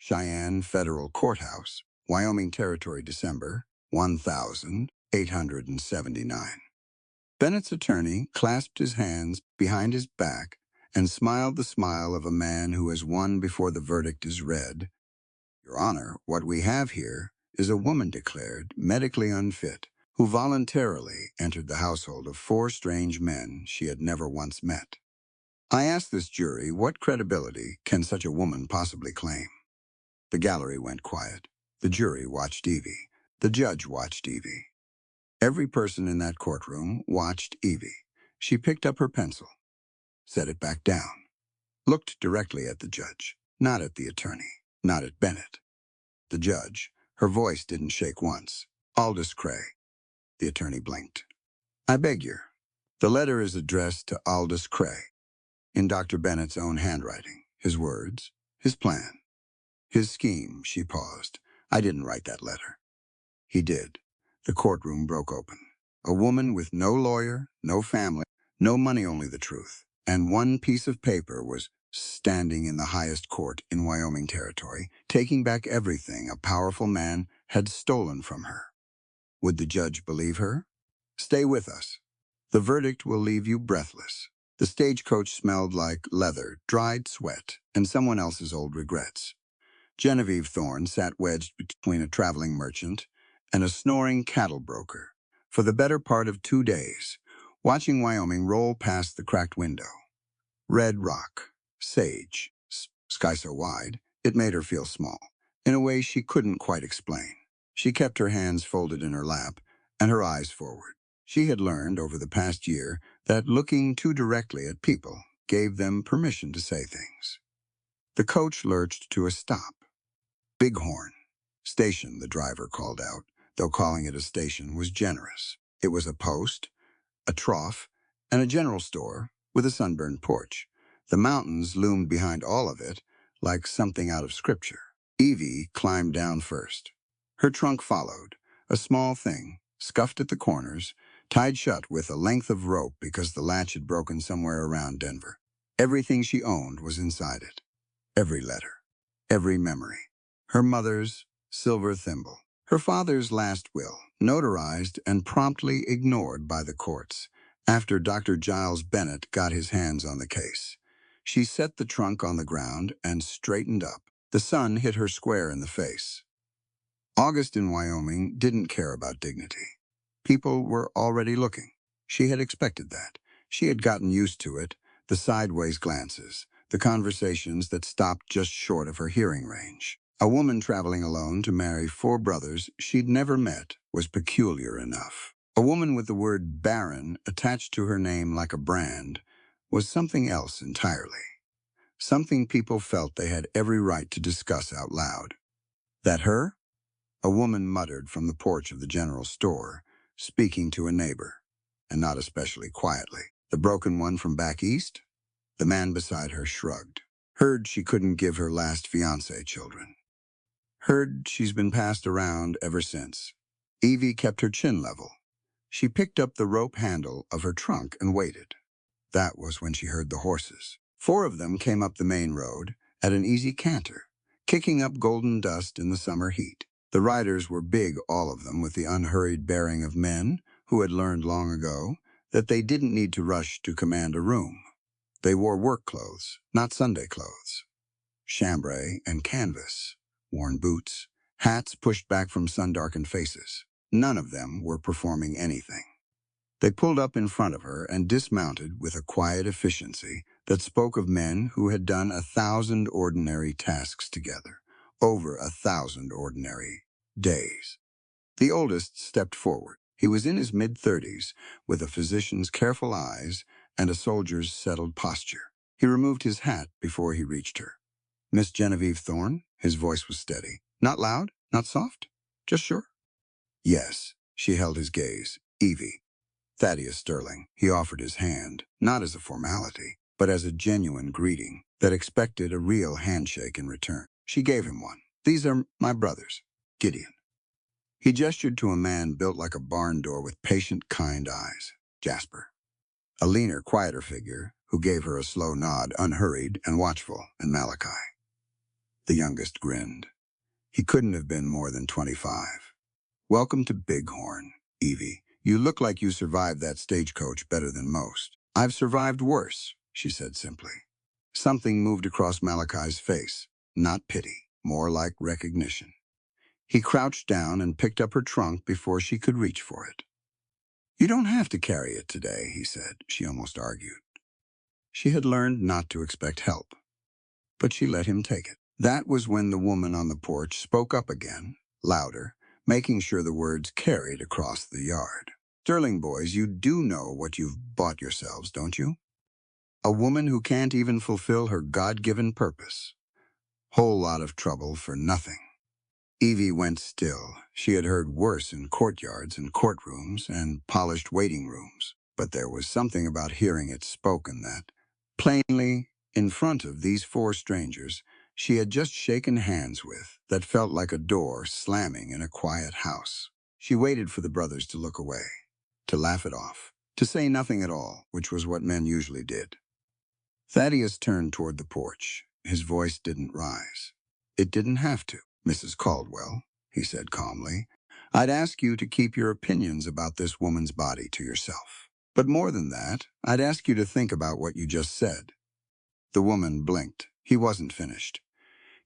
Cheyenne Federal Courthouse, Wyoming Territory, December 1879. Bennett's attorney clasped his hands behind his back and smiled the smile of a man who has won before the verdict is read. Your Honor, what we have here is a woman declared medically unfit, who voluntarily entered the household of 4 strange men she had never once met. I ask this jury, what credibility can such a woman possibly claim? The gallery went quiet. The jury watched Evie. The judge watched Evie. Every person in that courtroom watched Evie. She picked up her pencil, set it back down, looked directly at the judge, not at the attorney, not at Bennett. The judge, her voice didn't shake once. Aldous Cray. The attorney blinked. I beg your. The letter is addressed to Aldous Cray, in Dr. Bennett's own handwriting. His words, his plan, his scheme. She paused. I didn't write that letter. He did. The courtroom broke open. A woman with no lawyer, no family, no money, only the truth. And one piece of paper was standing in the highest court in Wyoming Territory, taking back everything a powerful man had stolen from her. Would the judge believe her? Stay with us. The verdict will leave you breathless. The stagecoach smelled like leather, dried sweat, and someone else's old regrets. Genevieve Thorne sat wedged between a traveling merchant and a snoring cattle broker for the better part of 2 days, watching Wyoming roll past the cracked window. Red rock, sage, sky so wide, it made her feel small, in a way she couldn't quite explain. She kept her hands folded in her lap and her eyes forward. She had learned over the past year that looking too directly at people gave them permission to say things. The coach lurched to a stop. Bighorn Station, the driver called out, though calling it a station was generous. It was a post, a trough, and a general store with a sunburned porch. The mountains loomed behind all of it like something out of scripture. Evie climbed down first. Her trunk followed, a small thing, scuffed at the corners, tied shut with a length of rope because the latch had broken somewhere around Denver. Everything she owned was inside it. Every letter, every memory. Her mother's silver thimble. Her father's last will, notarized and promptly ignored by the courts after Dr. Giles Bennett got his hands on the case. She set the trunk on the ground and straightened up. The sun hit her square in the face. August in Wyoming didn't care about dignity. People were already looking. She had expected that. She had gotten used to it, the sideways glances, the conversations that stopped just short of her hearing range. A woman traveling alone to marry 4 brothers she'd never met was peculiar enough. A woman with the word BARREN attached to her name like a brand was something else entirely. Something people felt they had every right to discuss out loud. That her? A woman muttered from the porch of the general store, speaking to a neighbor, and not especially quietly. The broken one from back east? The man beside her shrugged. Heard she couldn't give her last fiancé children. Heard she's been passed around ever since. Evie kept her chin level. She picked up the rope handle of her trunk and waited. That was when she heard the horses. 4 of them came up the main road at an easy canter, kicking up golden dust in the summer heat. The riders were big, all of them, with the unhurried bearing of men who had learned long ago that they didn't need to rush to command a room. They wore work clothes, not Sunday clothes. Chambray and canvas, worn boots, hats pushed back from sun-darkened faces. None of them were performing anything. They pulled up in front of her and dismounted with a quiet efficiency that spoke of men who had done 1,000 ordinary tasks together, over 1,000 ordinary days. The oldest stepped forward. He was in his mid-30s, with a physician's careful eyes and a soldier's settled posture. He removed his hat before he reached her. Miss Genevieve Thorne? His voice was steady. Not loud, not soft, just sure. Yes, she held his gaze. Evie. Thaddeus Sterling. He offered his hand, not as a formality, but as a genuine greeting that expected a real handshake in return. She gave him one. These are my brothers. Gideon. He gestured to a man built like a barn door with patient, kind eyes. Jasper. A leaner, quieter figure who gave her a slow nod, unhurried and watchful, and Malachi. The youngest grinned. He couldn't have been more than 25. Welcome to Bighorn, Evie. You look like you survived that stagecoach better than most. I've survived worse, she said simply. Something moved across Malachi's face. Not pity, more like recognition. He crouched down and picked up her trunk before she could reach for it. You don't have to carry it today, he said. She almost argued. She had learned not to expect help, but she let him take it. That was when the woman on the porch spoke up again, louder, making sure the words carried across the yard. Sterling boys, you do know what you've bought yourselves, don't you? A woman who can't even fulfill her God-given purpose. Whole lot of trouble for nothing. Evie went still. She had heard worse in courtyards and courtrooms and polished waiting rooms, but there was something about hearing it spoken that, plainly, in front of these four strangers, she had just shaken hands with, that felt like a door slamming in a quiet house. She waited for the brothers to look away, to laugh it off, to say nothing at all, which was what men usually did. Thaddeus turned toward the porch. His voice didn't rise. It didn't have to. Mrs. Caldwell, he said calmly, I'd ask you to keep your opinions about this woman's body to yourself. But more than that, I'd ask you to think about what you just said. The woman blinked. He wasn't finished.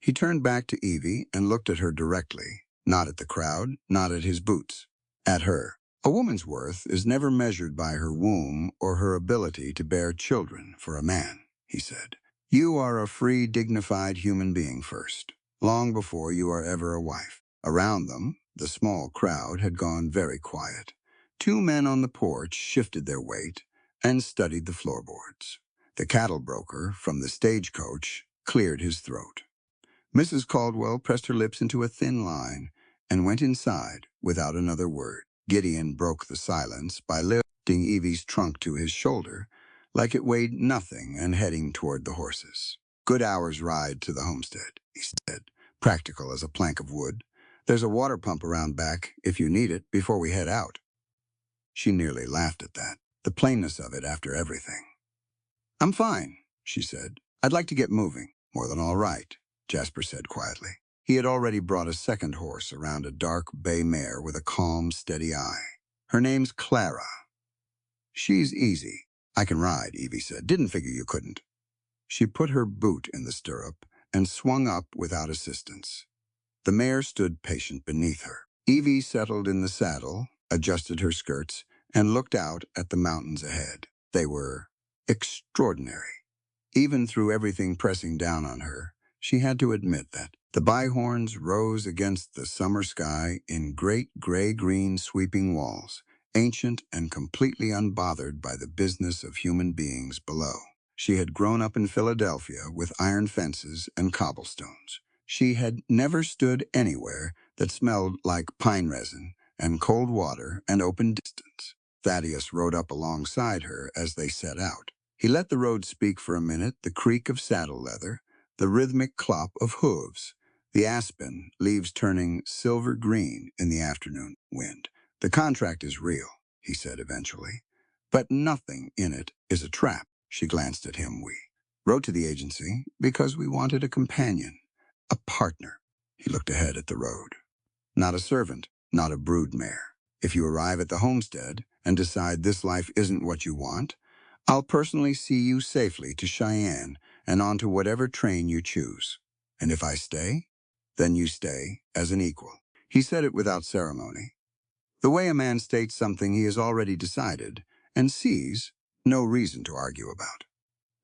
He turned back to Evie and looked at her directly, not at the crowd, not at his boots, at her. A woman's worth is never measured by her womb or her ability to bear children for a man, he said. You are a free, dignified human being first, long before you are ever a wife. Around them, the small crowd had gone very quiet. Two men on the porch shifted their weight and studied the floorboards. The cattle broker from the stagecoach cleared his throat. Mrs. Caldwell pressed her lips into a thin line and went inside without another word. Gideon broke the silence by lifting Evie's trunk to his shoulder like it weighed nothing and heading toward the horses. Good hour's ride to the homestead, he said, practical as a plank of wood. There's a water pump around back if you need it before we head out. She nearly laughed at that, the plainness of it after everything. I'm fine, she said. I'd like to get moving. More than all right, Jasper said quietly. He had already brought a second horse around a dark bay mare with a calm, steady eye. Her name's Clara. She's easy. I can ride, Evie said. Didn't figure you couldn't. She put her boot in the stirrup and swung up without assistance. The mare stood patient beneath her. Evie settled in the saddle, adjusted her skirts, and looked out at the mountains ahead. They were extraordinary. Even through everything pressing down on her, she had to admit that. The Bighorns rose against the summer sky in great gray-green sweeping walls, ancient and completely unbothered by the business of human beings below. She had grown up in Philadelphia with iron fences and cobblestones. She had never stood anywhere that smelled like pine resin and cold water and open distance. Thaddeus rode up alongside her as they set out. He let the road speak for a minute, the creak of saddle leather, the rhythmic clop of hooves, the aspen leaves turning silver green in the afternoon wind. The contract is real, he said eventually, but nothing in it is a trap. She glanced at him. We wrote to the agency because we wanted a companion, a partner. He looked ahead at the road. Not a servant, not a broodmare. If you arrive at the homestead and decide this life isn't what you want, I'll personally see you safely to Cheyenne and onto whatever train you choose. And if I stay, then you stay as an equal. He said it without ceremony. The way a man states something he has already decided and sees no reason to argue about.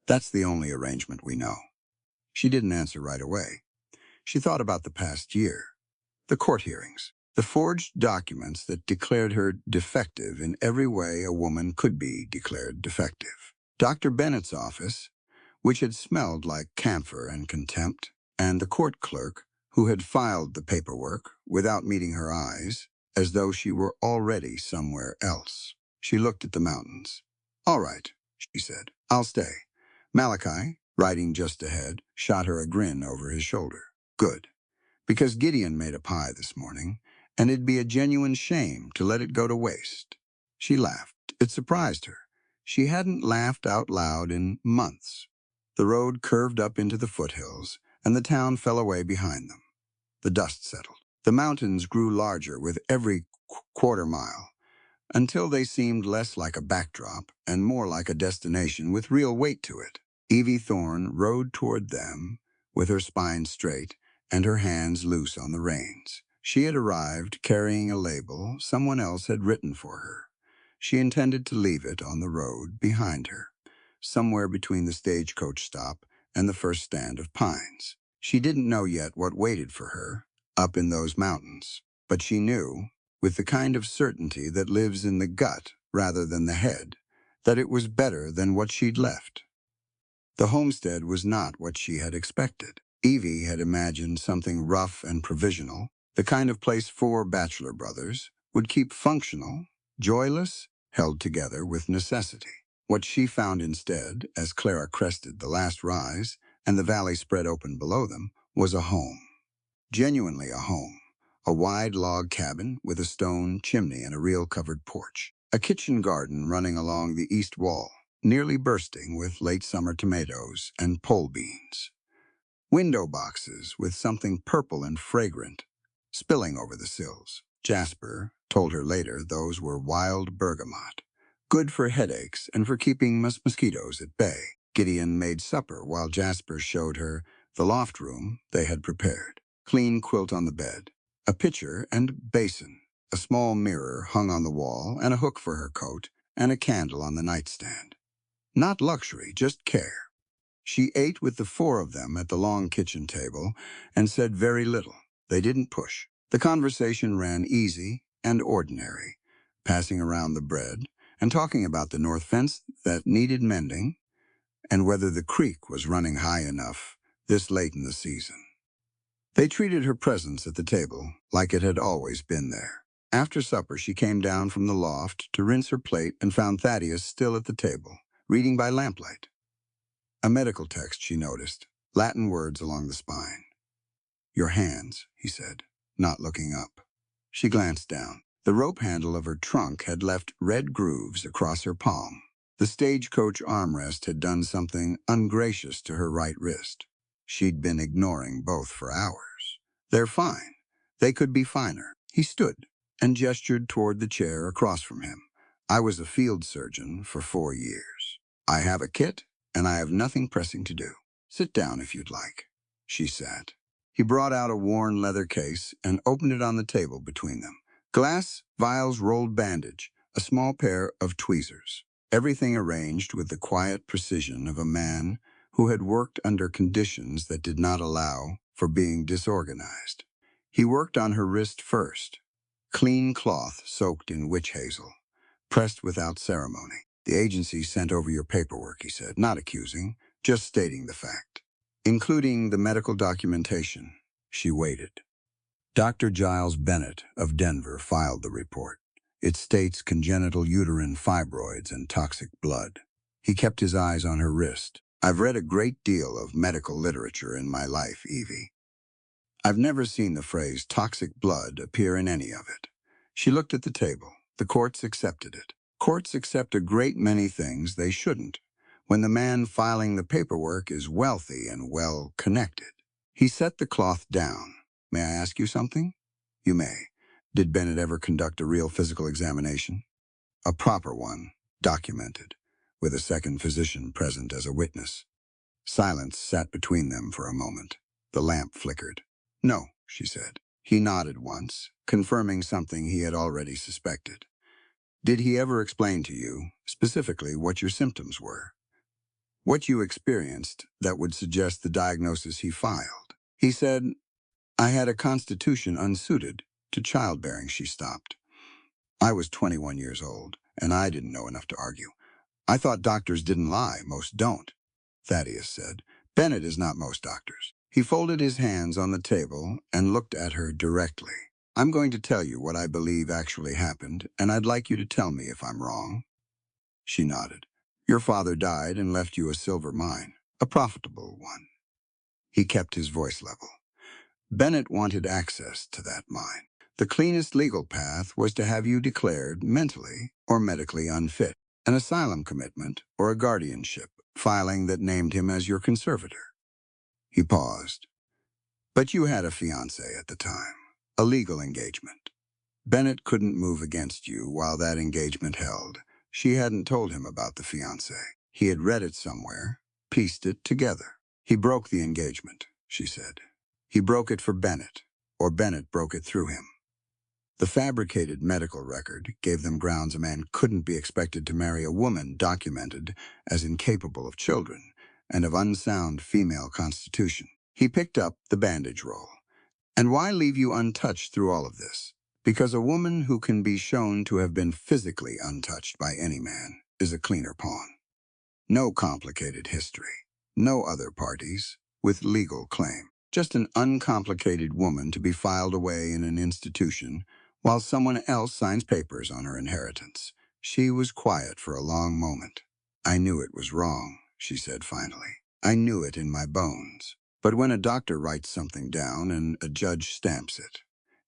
That's the only arrangement we know. She didn't answer right away. She thought about the past year, the court hearings, the forged documents that declared her defective in every way a woman could be declared defective. Dr. Bennett's office, which had smelled like camphor and contempt, and the court clerk, who had filed the paperwork without meeting her eyes, as though she were already somewhere else. She looked at the mountains. All right, she said. I'll stay. Malachi, riding just ahead, shot her a grin over his shoulder. Good. Because Gideon made a pie this morning, and it'd be a genuine shame to let it go to waste. She laughed. It surprised her. She hadn't laughed out loud in months. The road curved up into the foothills, and the town fell away behind them. The dust settled. The mountains grew larger with every quarter mile, until they seemed less like a backdrop and more like a destination with real weight to it. Evie Thorne rode toward them with her spine straight and her hands loose on the reins. She had arrived carrying a label someone else had written for her. She intended to leave it on the road behind her, somewhere between the stagecoach stop and the first stand of pines. She didn't know yet what waited for her up in those mountains, but she knew, with the kind of certainty that lives in the gut rather than the head, that it was better than what she'd left. The homestead was not what she had expected. Evie had imagined something rough and provisional, the kind of place four bachelor brothers would keep functional, joyless, held together with necessity. What she found instead, as Clara crested the last rise and the valley spread open below them, was a home. Genuinely a home. A wide log cabin with a stone chimney and a real covered porch. A kitchen garden running along the east wall, nearly bursting with late summer tomatoes and pole beans. Window boxes with something purple and fragrant spilling over the sills. Jasper told her later those were wild bergamot, good for headaches and for keeping mosquitoes at bay. Gideon made supper while Jasper showed her the loft room they had prepared. Clean quilt on the bed, a pitcher and basin, a small mirror hung on the wall and a hook for her coat, and a candle on the nightstand. Not luxury, just care. She ate with the four of them at the long kitchen table and said very little. They didn't push. The conversation ran easy and ordinary, passing around the bread and talking about the north fence that needed mending and whether the creek was running high enough this late in the season. They treated her presence at the table like it had always been there. After supper, she came down from the loft to rinse her plate and found Thaddeus still at the table, reading by lamplight. A medical text, she noticed, Latin words along the spine. "Your hands," he said, not looking up. She glanced down. The rope handle of her trunk had left red grooves across her palm. The stagecoach armrest had done something ungracious to her right wrist. She'd been ignoring both for hours. "They're fine. They could be finer." He stood and gestured toward the chair across from him. "I was a field surgeon for 4 years. I have a kit, and I have nothing pressing to do. Sit down if you'd like." She sat. He brought out a worn leather case and opened it on the table between them. Glass, vials, rolled bandage, a small pair of tweezers. Everything arranged with the quiet precision of a man who had worked under conditions that did not allow for being disorganized. He worked on her wrist first. Clean cloth soaked in witch hazel, pressed without ceremony. "The agency sent over your paperwork," he said, not accusing, just stating the fact. "Including the medical documentation." She waited. Dr. Giles Bennett of Denver filed the report. It states congenital uterine fibroids and toxic blood. He kept his eyes on her wrist. "I've read a great deal of medical literature in my life, Evie. I've never seen the phrase toxic blood appear in any of it." She looked at the table. The courts accepted it. Courts accept a great many things they shouldn't, when the man filing the paperwork is wealthy and well-connected. He set the cloth down. "May I ask you something?" "You may." "Did Bennett ever conduct a real physical examination?" "A proper one, documented, with a second physician present as a witness." Silence sat between them for a moment. The lamp flickered. "No," she said. He nodded once, confirming something he had already suspected. "Did he ever explain to you, specifically, what your symptoms were? What you experienced that would suggest the diagnosis he filed?" "He said I had a constitution unsuited to childbearing." She stopped. "I was 21 years old, and I didn't know enough to argue. I thought doctors didn't lie. Most don't," Thaddeus said. "Bennett is not most doctors." He folded his hands on the table and looked at her directly. "I'm going to tell you what I believe actually happened, and I'd like you to tell me if I'm wrong." She nodded. "Your father died and left you a silver mine, a profitable one." He kept his voice level. "Bennett wanted access to that mine. The cleanest legal path was to have you declared mentally or medically unfit, an asylum commitment or a guardianship filing that named him as your conservator." He paused. But you had a fiancé at the time, a legal engagement. Bennett couldn't move against you while that engagement held. She hadn't told him about the fiancé. He had read it somewhere, pieced it together. He broke the engagement, she said. He broke it for Bennett, or Bennett broke it through him. The fabricated medical record gave them grounds a man couldn't be expected to marry a woman documented as incapable of children and of unsound female constitution. He picked up the bandage roll. And why leave you untouched through all of this? Because a woman who can be shown to have been physically untouched by any man is a cleaner pawn. No complicated history. No other parties with legal claim. Just an uncomplicated woman to be filed away in an institution while someone else signs papers on her inheritance. She was quiet for a long moment. I knew it was wrong, she said finally. I knew it in my bones. But when a doctor writes something down and a judge stamps it,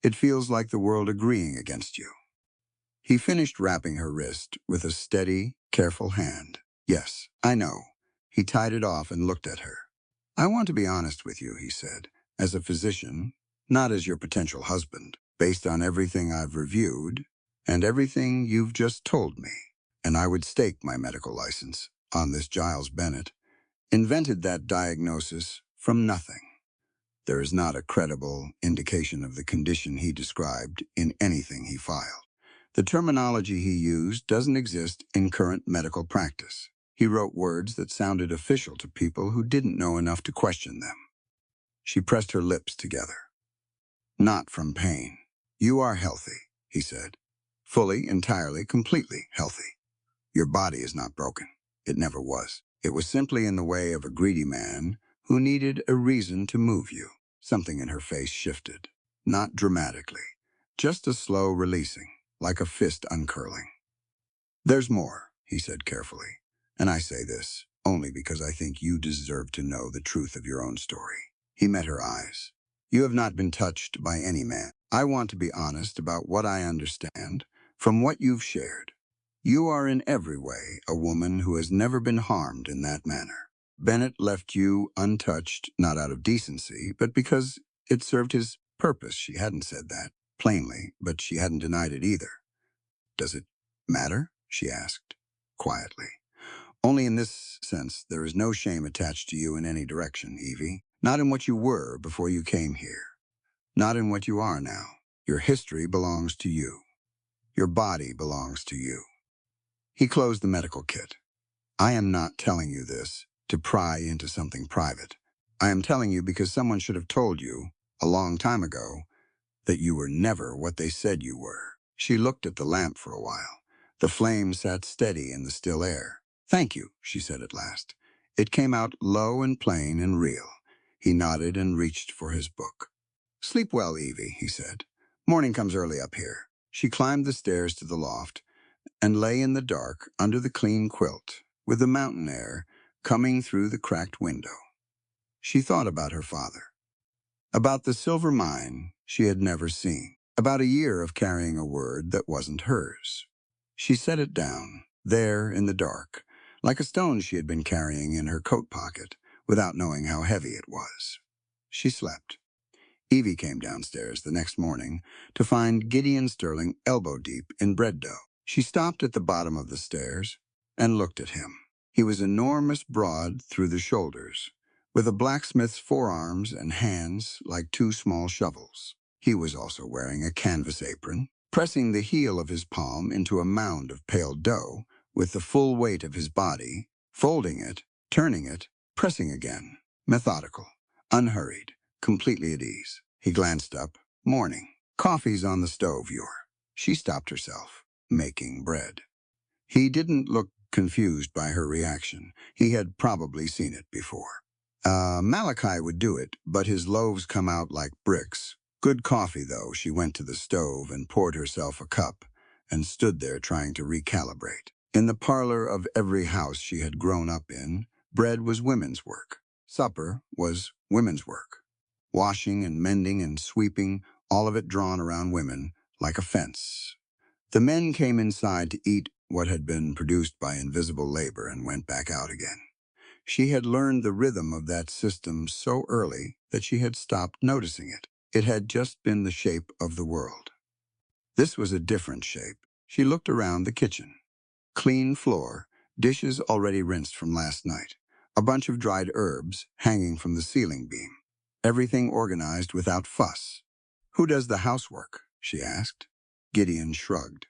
it feels like the world agreeing against you. He finished wrapping her wrist with a steady, careful hand. Yes, I know. He tied it off and looked at her. I want to be honest with you, he said, as a physician, not as your potential husband, based on everything I've reviewed and everything you've just told me. And I would stake my medical license on this Giles Bennett. Invented that diagnosis from nothing. There is not a credible indication of the condition he described in anything he filed. The terminology he used doesn't exist in current medical practice. He wrote words that sounded official to people who didn't know enough to question them. She pressed her lips together. Not from pain. You are healthy, he said. Fully, entirely, completely healthy. Your body is not broken. It never was. It was simply in the way of a greedy man who needed a reason to move you. Something in her face shifted. Not dramatically. Just a slow releasing, like a fist uncurling. There's more, he said carefully. And I say this only because I think you deserve to know the truth of your own story. He met her eyes. You have not been touched by any man. I want to be honest about what I understand from what you've shared. You are in every way a woman who has never been harmed in that manner. Bennett left you untouched, not out of decency, but because it served his purpose. She hadn't said that plainly, but she hadn't denied it either. Does it matter? She asked, quietly. Only in this sense, there is no shame attached to you in any direction, Evie. Not in what you were before you came here. Not in what you are now. Your history belongs to you. Your body belongs to you. He closed the medical kit. I am not telling you this to pry into something private. I am telling you because someone should have told you, a long time ago, that you were never what they said you were. She looked at the lamp for a while. The flame sat steady in the still air. Thank you, she said at last. It came out low and plain and real. He nodded and reached for his book. Sleep well, Evie, he said. Morning comes early up here. She climbed the stairs to the loft and lay in the dark under the clean quilt, with the mountain air coming through the cracked window. She thought about her father, about the silver mine she had never seen, about a year of carrying a word that wasn't hers. She set it down, there in the dark, like a stone she had been carrying in her coat pocket, without knowing how heavy it was. She slept. Evie came downstairs the next morning to find Gideon Sterling elbow-deep in bread dough. She stopped at the bottom of the stairs and looked at him. He was enormous, broad through the shoulders, with a blacksmith's forearms and hands like two small shovels. He was also wearing a canvas apron, pressing the heel of his palm into a mound of pale dough with the full weight of his body, folding it, turning it, pressing again, methodical, unhurried, completely at ease. He glanced up. Morning. Coffee's on the stove, Yor. She stopped herself, making bread. He didn't look confused by her reaction. He had probably seen it before. Malachi would do it, but his loaves come out like bricks. Good coffee, though. She went to the stove and poured herself a cup and stood there trying to recalibrate. In the parlor of every house she had grown up in, bread was women's work. Supper was women's work. Washing and mending and sweeping, all of it drawn around women like a fence. The men came inside to eat what had been produced by invisible labor and went back out again. She had learned the rhythm of that system so early that she had stopped noticing it. It had just been the shape of the world. This was a different shape. She looked around the kitchen. Clean floor, dishes already rinsed from last night, a bunch of dried herbs hanging from the ceiling beam. Everything organized without fuss. "Who does the housework?" she asked. Gideon shrugged.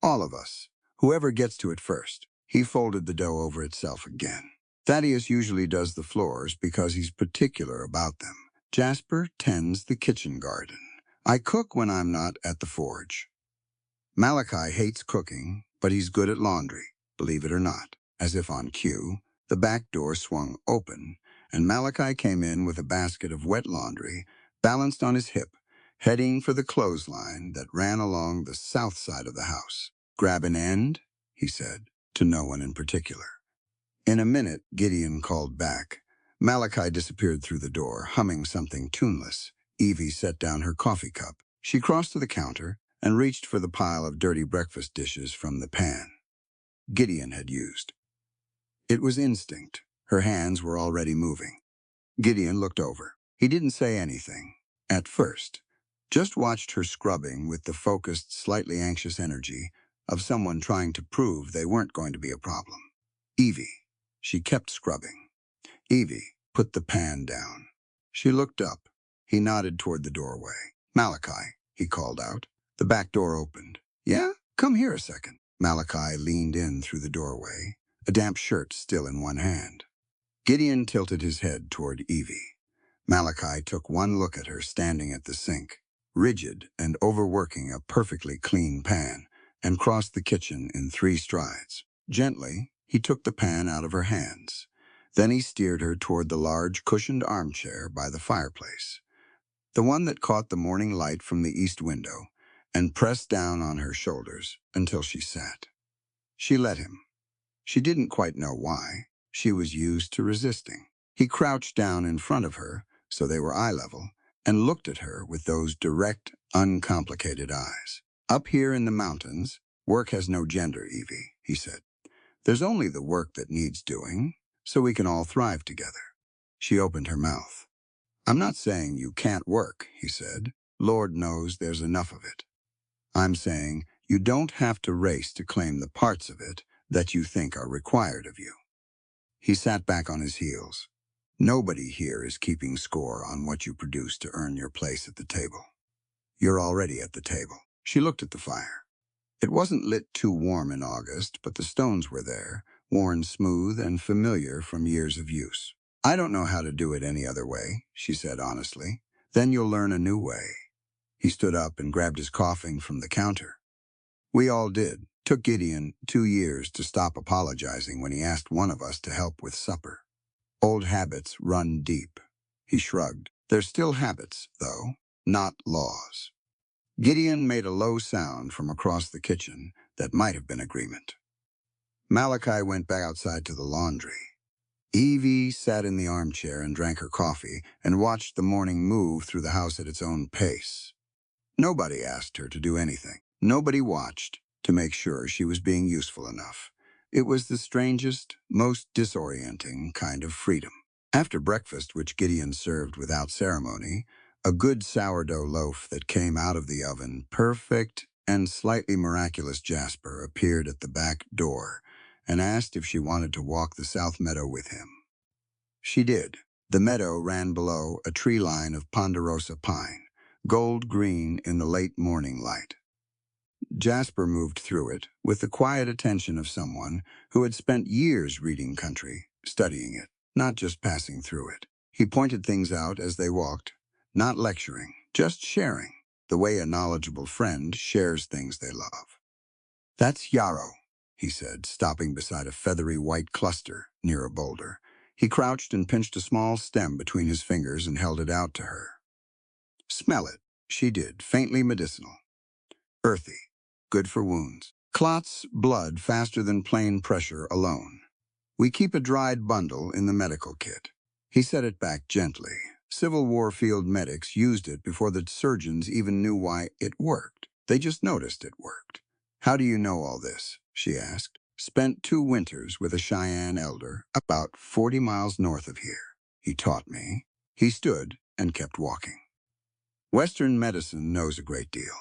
"All of us. Whoever gets to it first." He folded the dough over itself again. "Thaddeus usually does the floors because he's particular about them. Jasper tends the kitchen garden. I cook when I'm not at the forge. Malachi hates cooking, but he's good at laundry, believe it or not." As if on cue, the back door swung open, and Malachi came in with a basket of wet laundry, balanced on his hip, heading for the clothesline that ran along the south side of the house. "Grab an end," he said, to no one in particular. In a minute, Gideon called back. Malachi disappeared through the door, humming something tuneless. Evie set down her coffee cup. She crossed to the counter and reached for the pile of dirty breakfast dishes from the pan Gideon had used. It was instinct. Her hands were already moving. Gideon looked over. He didn't say anything, at first, just watched her scrubbing with the focused, slightly anxious energy of someone trying to prove they weren't going to be a problem. "Evie." She kept scrubbing. Evie put the pan down. She looked up. He nodded toward the doorway. "Malachi," he called out. The back door opened. "Yeah? Come here a second." Malachi leaned in through the doorway, a damp shirt still in one hand. Gideon tilted his head toward Evie. Malachi took one look at her standing at the sink, rigid and overworking a perfectly clean pan, and crossed the kitchen in 3 strides. Gently, he took the pan out of her hands. Then he steered her toward the large cushioned armchair by the fireplace, the one that caught the morning light from the east window, and pressed down on her shoulders until she sat. She let him. She didn't quite know why. She was used to resisting. He crouched down in front of her, so they were eye level, and looked at her with those direct, uncomplicated eyes. "Up here in the mountains, work has no gender, Evie," he said. "There's only the work that needs doing, so we can all thrive together." She opened her mouth. "I'm not saying you can't work," he said. "Lord knows there's enough of it. I'm saying you don't have to race to claim the parts of it that you think are required of you." He sat back on his heels. "Nobody here is keeping score on what you produce to earn your place at the table. You're already at the table." She looked at the fire. It wasn't lit too warm in August, but the stones were there, worn smooth and familiar from years of use. "I don't know how to do it any other way," she said honestly. "Then you'll learn a new way." He stood up and grabbed his coughing from the counter. We all did. Took Gideon 2 years to stop apologizing when he asked one of us to help with supper. Old habits run deep. He shrugged. "They're still habits, though, not laws." Gideon made a low sound from across the kitchen that might have been agreement. Malachi went back outside to the laundry. Evie sat in the armchair and drank her coffee and watched the morning move through the house at its own pace. Nobody asked her to do anything. Nobody watched to make sure she was being useful enough. It was the strangest, most disorienting kind of freedom. After breakfast, which Gideon served without ceremony, a good sourdough loaf that came out of the oven, perfect and slightly miraculous, Jasper appeared at the back door and asked if she wanted to walk the south meadow with him. She did. The meadow ran below a tree line of ponderosa pine, gold-green in the late morning light. Jasper moved through it with the quiet attention of someone who had spent years reading country, studying it, not just passing through it. He pointed things out as they walked, not lecturing, just sharing, the way a knowledgeable friend shares things they love. "That's yarrow," he said, stopping beside a feathery white cluster near a boulder. He crouched and pinched a small stem between his fingers and held it out to her. "Smell it." She did, faintly medicinal. "Earthy. Good for wounds. Clots blood faster than plain pressure alone. We keep a dried bundle in the medical kit." He set it back gently. Civil War field medics used it before the surgeons even knew why it worked. They just noticed it worked. "How do you know all this?" she asked. Spent 2 winters with a Cheyenne elder about 40 miles north of here. He taught me. He stood and kept walking. Western medicine knows a great deal.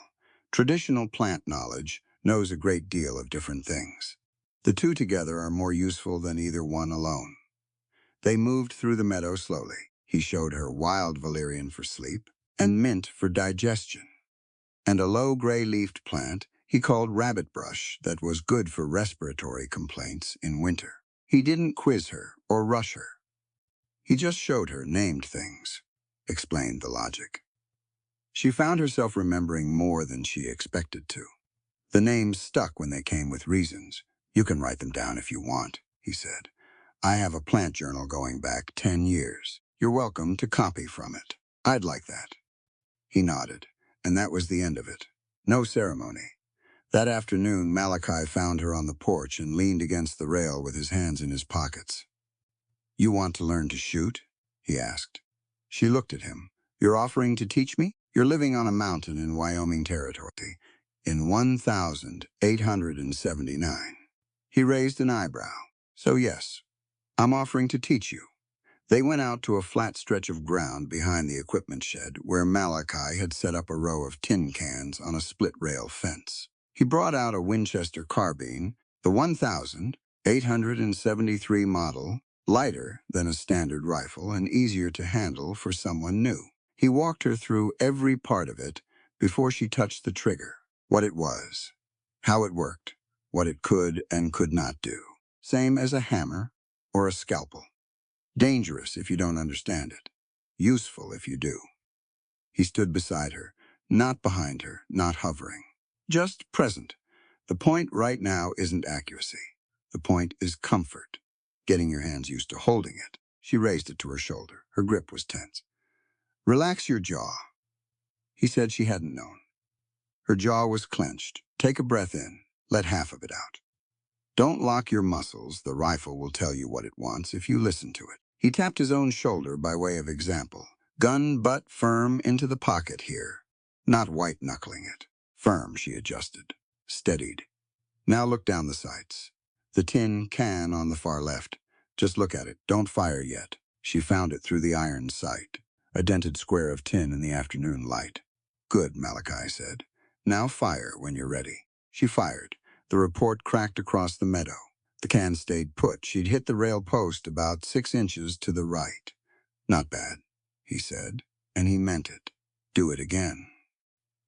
Traditional plant knowledge knows a great deal of different things. The two together are more useful than either one alone. They moved through the meadow slowly. He showed her wild valerian for sleep and mint for digestion, and a low gray-leafed plant he called rabbit brush that was good for respiratory complaints in winter. He didn't quiz her or rush her. He just showed her named things, explained the logic. She found herself remembering more than she expected to. The names stuck when they came with reasons. You can write them down if you want, he said. I have a plant journal going back 10 years. You're welcome to copy from it. I'd like that. He nodded, and that was the end of it. No ceremony. That afternoon, Malachi found her on the porch and leaned against the rail with his hands in his pockets. You want to learn to shoot? He asked. She looked at him. You're offering to teach me? You're living on a mountain in Wyoming territory in 1879. He raised an eyebrow. So yes, I'm offering to teach you. They went out to a flat stretch of ground behind the equipment shed where Malachi had set up a row of tin cans on a split-rail fence. He brought out a Winchester carbine, the 1873 model, lighter than a standard rifle and easier to handle for someone new. He walked her through every part of it before she touched the trigger, what it was, how it worked, what it could and could not do. Same as a hammer or a scalpel. Dangerous if you don't understand it. Useful if you do. He stood beside her, not behind her, not hovering. Just present. The point right now isn't accuracy. The point is comfort. Getting your hands used to holding it. She raised it to her shoulder. Her grip was tense. Relax your jaw. He said she hadn't known. Her jaw was clenched. Take a breath in. Let half of it out. Don't lock your muscles. The rifle will tell you what it wants if you listen to it. He tapped his own shoulder by way of example. Gun butt firm into the pocket here. Not white-knuckling it. Firm, she adjusted. Steadied. Now look down the sights. The tin can on the far left. Just look at it. Don't fire yet. She found it through the iron sight. A dented square of tin in the afternoon light. Good, Malachi said. Now fire when you're ready. She fired. The report cracked across the meadow. The can stayed put. She'd hit the rail post about 6 inches to the right. Not bad, he said, and he meant it. Do it again.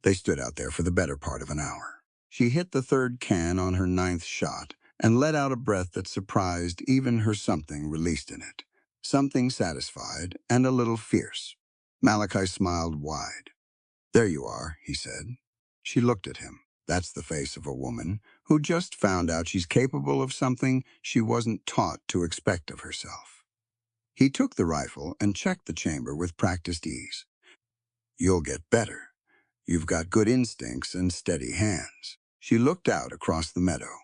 They stood out there for the better part of an hour. She hit the third can on her 9th shot and let out a breath that surprised even her something released in it. Something satisfied and a little fierce. Malachi smiled wide. There you are, he said. She looked at him. That's the face of a woman who just found out she's capable of something she wasn't taught to expect of herself. He took the rifle and checked the chamber with practiced ease. You'll get better. You've got good instincts and steady hands. She looked out across the meadow.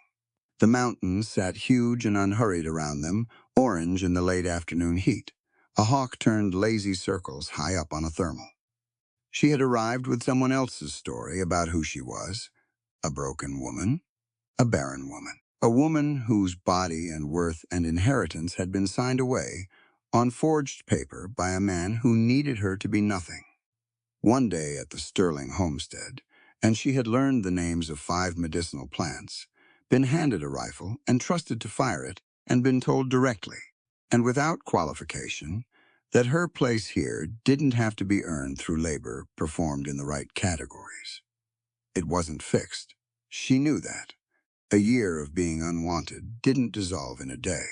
The mountains sat huge and unhurried around them, orange in the late afternoon heat. A hawk turned lazy circles high up on a thermal. She had arrived with someone else's story about who she was. A broken woman, a barren woman, a woman whose body and worth and inheritance had been signed away on forged paper by a man who needed her to be nothing. One day at the Sterling homestead, and she had learned the names of 5 medicinal plants, been handed a rifle and trusted to fire it, and been told directly, and without qualification, that her place here didn't have to be earned through labor performed in the right categories. It wasn't fixed. She knew that. A year of being unwanted didn't dissolve in a day.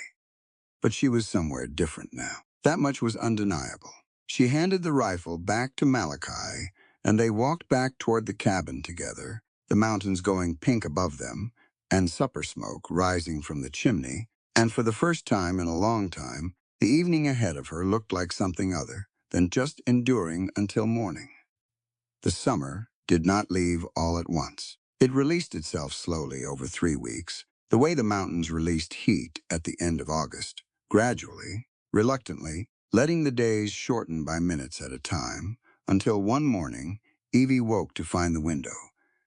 But she was somewhere different now. That much was undeniable. She handed the rifle back to Malachi, and they walked back toward the cabin together, the mountains going pink above them, and supper smoke rising from the chimney, and for the first time in a long time, the evening ahead of her looked like something other than just enduring until morning. The summer did not leave all at once. It released itself slowly over 3 weeks, the way the mountains released heat at the end of August, gradually, reluctantly, letting the days shorten by minutes at a time, until one morning, Evie woke to find the window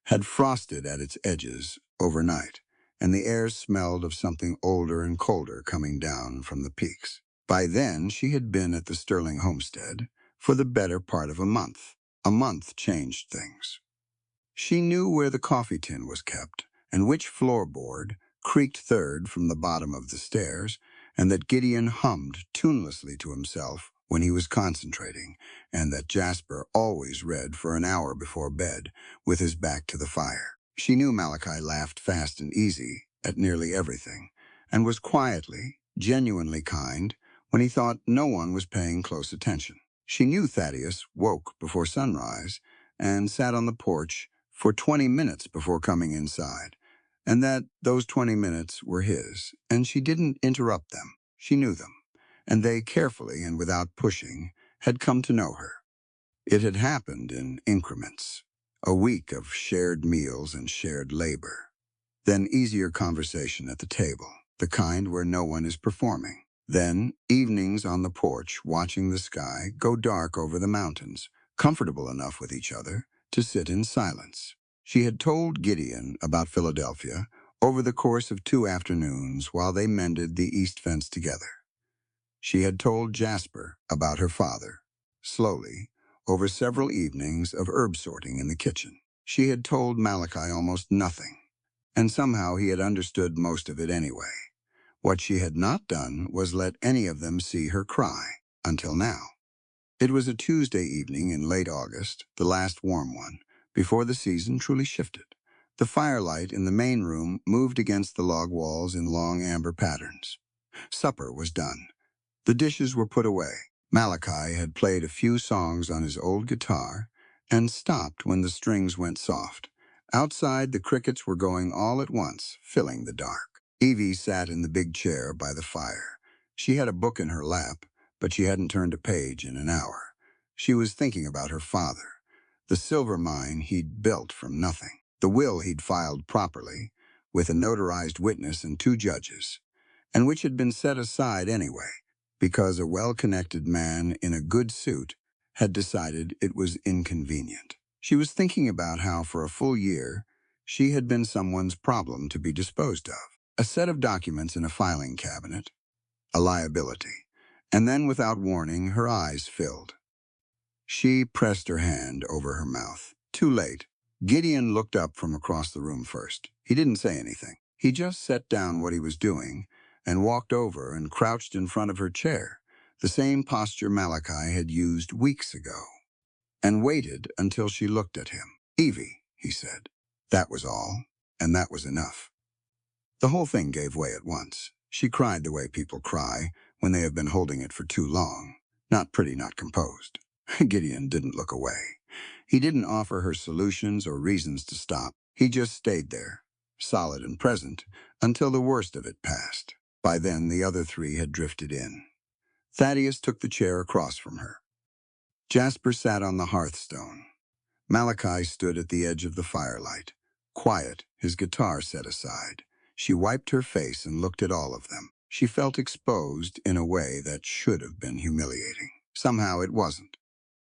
had frosted at its edges overnight, and the air smelled of something older and colder coming down from the peaks. By then, she had been at the Sterling homestead for the better part of a month. A month changed things. She knew where the coffee tin was kept, and which floorboard creaked third from the bottom of the stairs, and that Gideon hummed tunelessly to himself when he was concentrating, and that Jasper always read for an hour before bed, with his back to the fire. She knew Malachi laughed fast and easy at nearly everything, and was quietly, genuinely kind when he thought no one was paying close attention. She knew Thaddeus woke before sunrise and sat on the porch for 20 minutes before coming inside, and that those 20 minutes were his, and she didn't interrupt them. She knew them, and they carefully and without pushing had come to know her. It had happened in increments, a week of shared meals and shared labor. Then easier conversation at the table, the kind where no one is performing. Then evenings on the porch watching the sky go dark over the mountains, comfortable enough with each other to sit in silence. She had told Gideon about Philadelphia over the course of 2 afternoons while they mended the east fence together. She had told Jasper about her father, slowly, over several evenings of herb sorting in the kitchen. She had told Malachi almost nothing, and somehow he had understood most of it anyway. What she had not done was let any of them see her cry, until now. It was a Tuesday evening in late August, the last warm one, before the season truly shifted. The firelight in the main room moved against the log walls in long amber patterns. Supper was done. The dishes were put away. Malachi had played a few songs on his old guitar and stopped when the strings went soft. Outside, the crickets were going all at once, filling the dark. Evie sat in the big chair by the fire. She had a book in her lap, but she hadn't turned a page in an hour. She was thinking about her father, the silver mine he'd built from nothing, the will he'd filed properly, with a notarized witness and 2 judges, and which had been set aside anyway, because a well-connected man in a good suit had decided it was inconvenient. She was thinking about how for a full year she had been someone's problem to be disposed of. A set of documents in a filing cabinet, a liability, and then without warning her eyes filled. She pressed her hand over her mouth. Too late. Gideon looked up from across the room first. He didn't say anything. He just set down what he was doing and walked over and crouched in front of her chair, the same posture Malachi had used weeks ago, and waited until she looked at him. "Evie," he said. That was all, and that was enough. The whole thing gave way at once. She cried the way people cry when they have been holding it for too long. Not pretty, not composed. Gideon didn't look away. He didn't offer her solutions or reasons to stop. He just stayed there, solid and present, until the worst of it passed. By then, the other 3 had drifted in. Thaddeus took the chair across from her. Jasper sat on the hearthstone. Malachi stood at the edge of the firelight, quiet, his guitar set aside. She wiped her face and looked at all of them. She felt exposed in a way that should have been humiliating. Somehow it wasn't.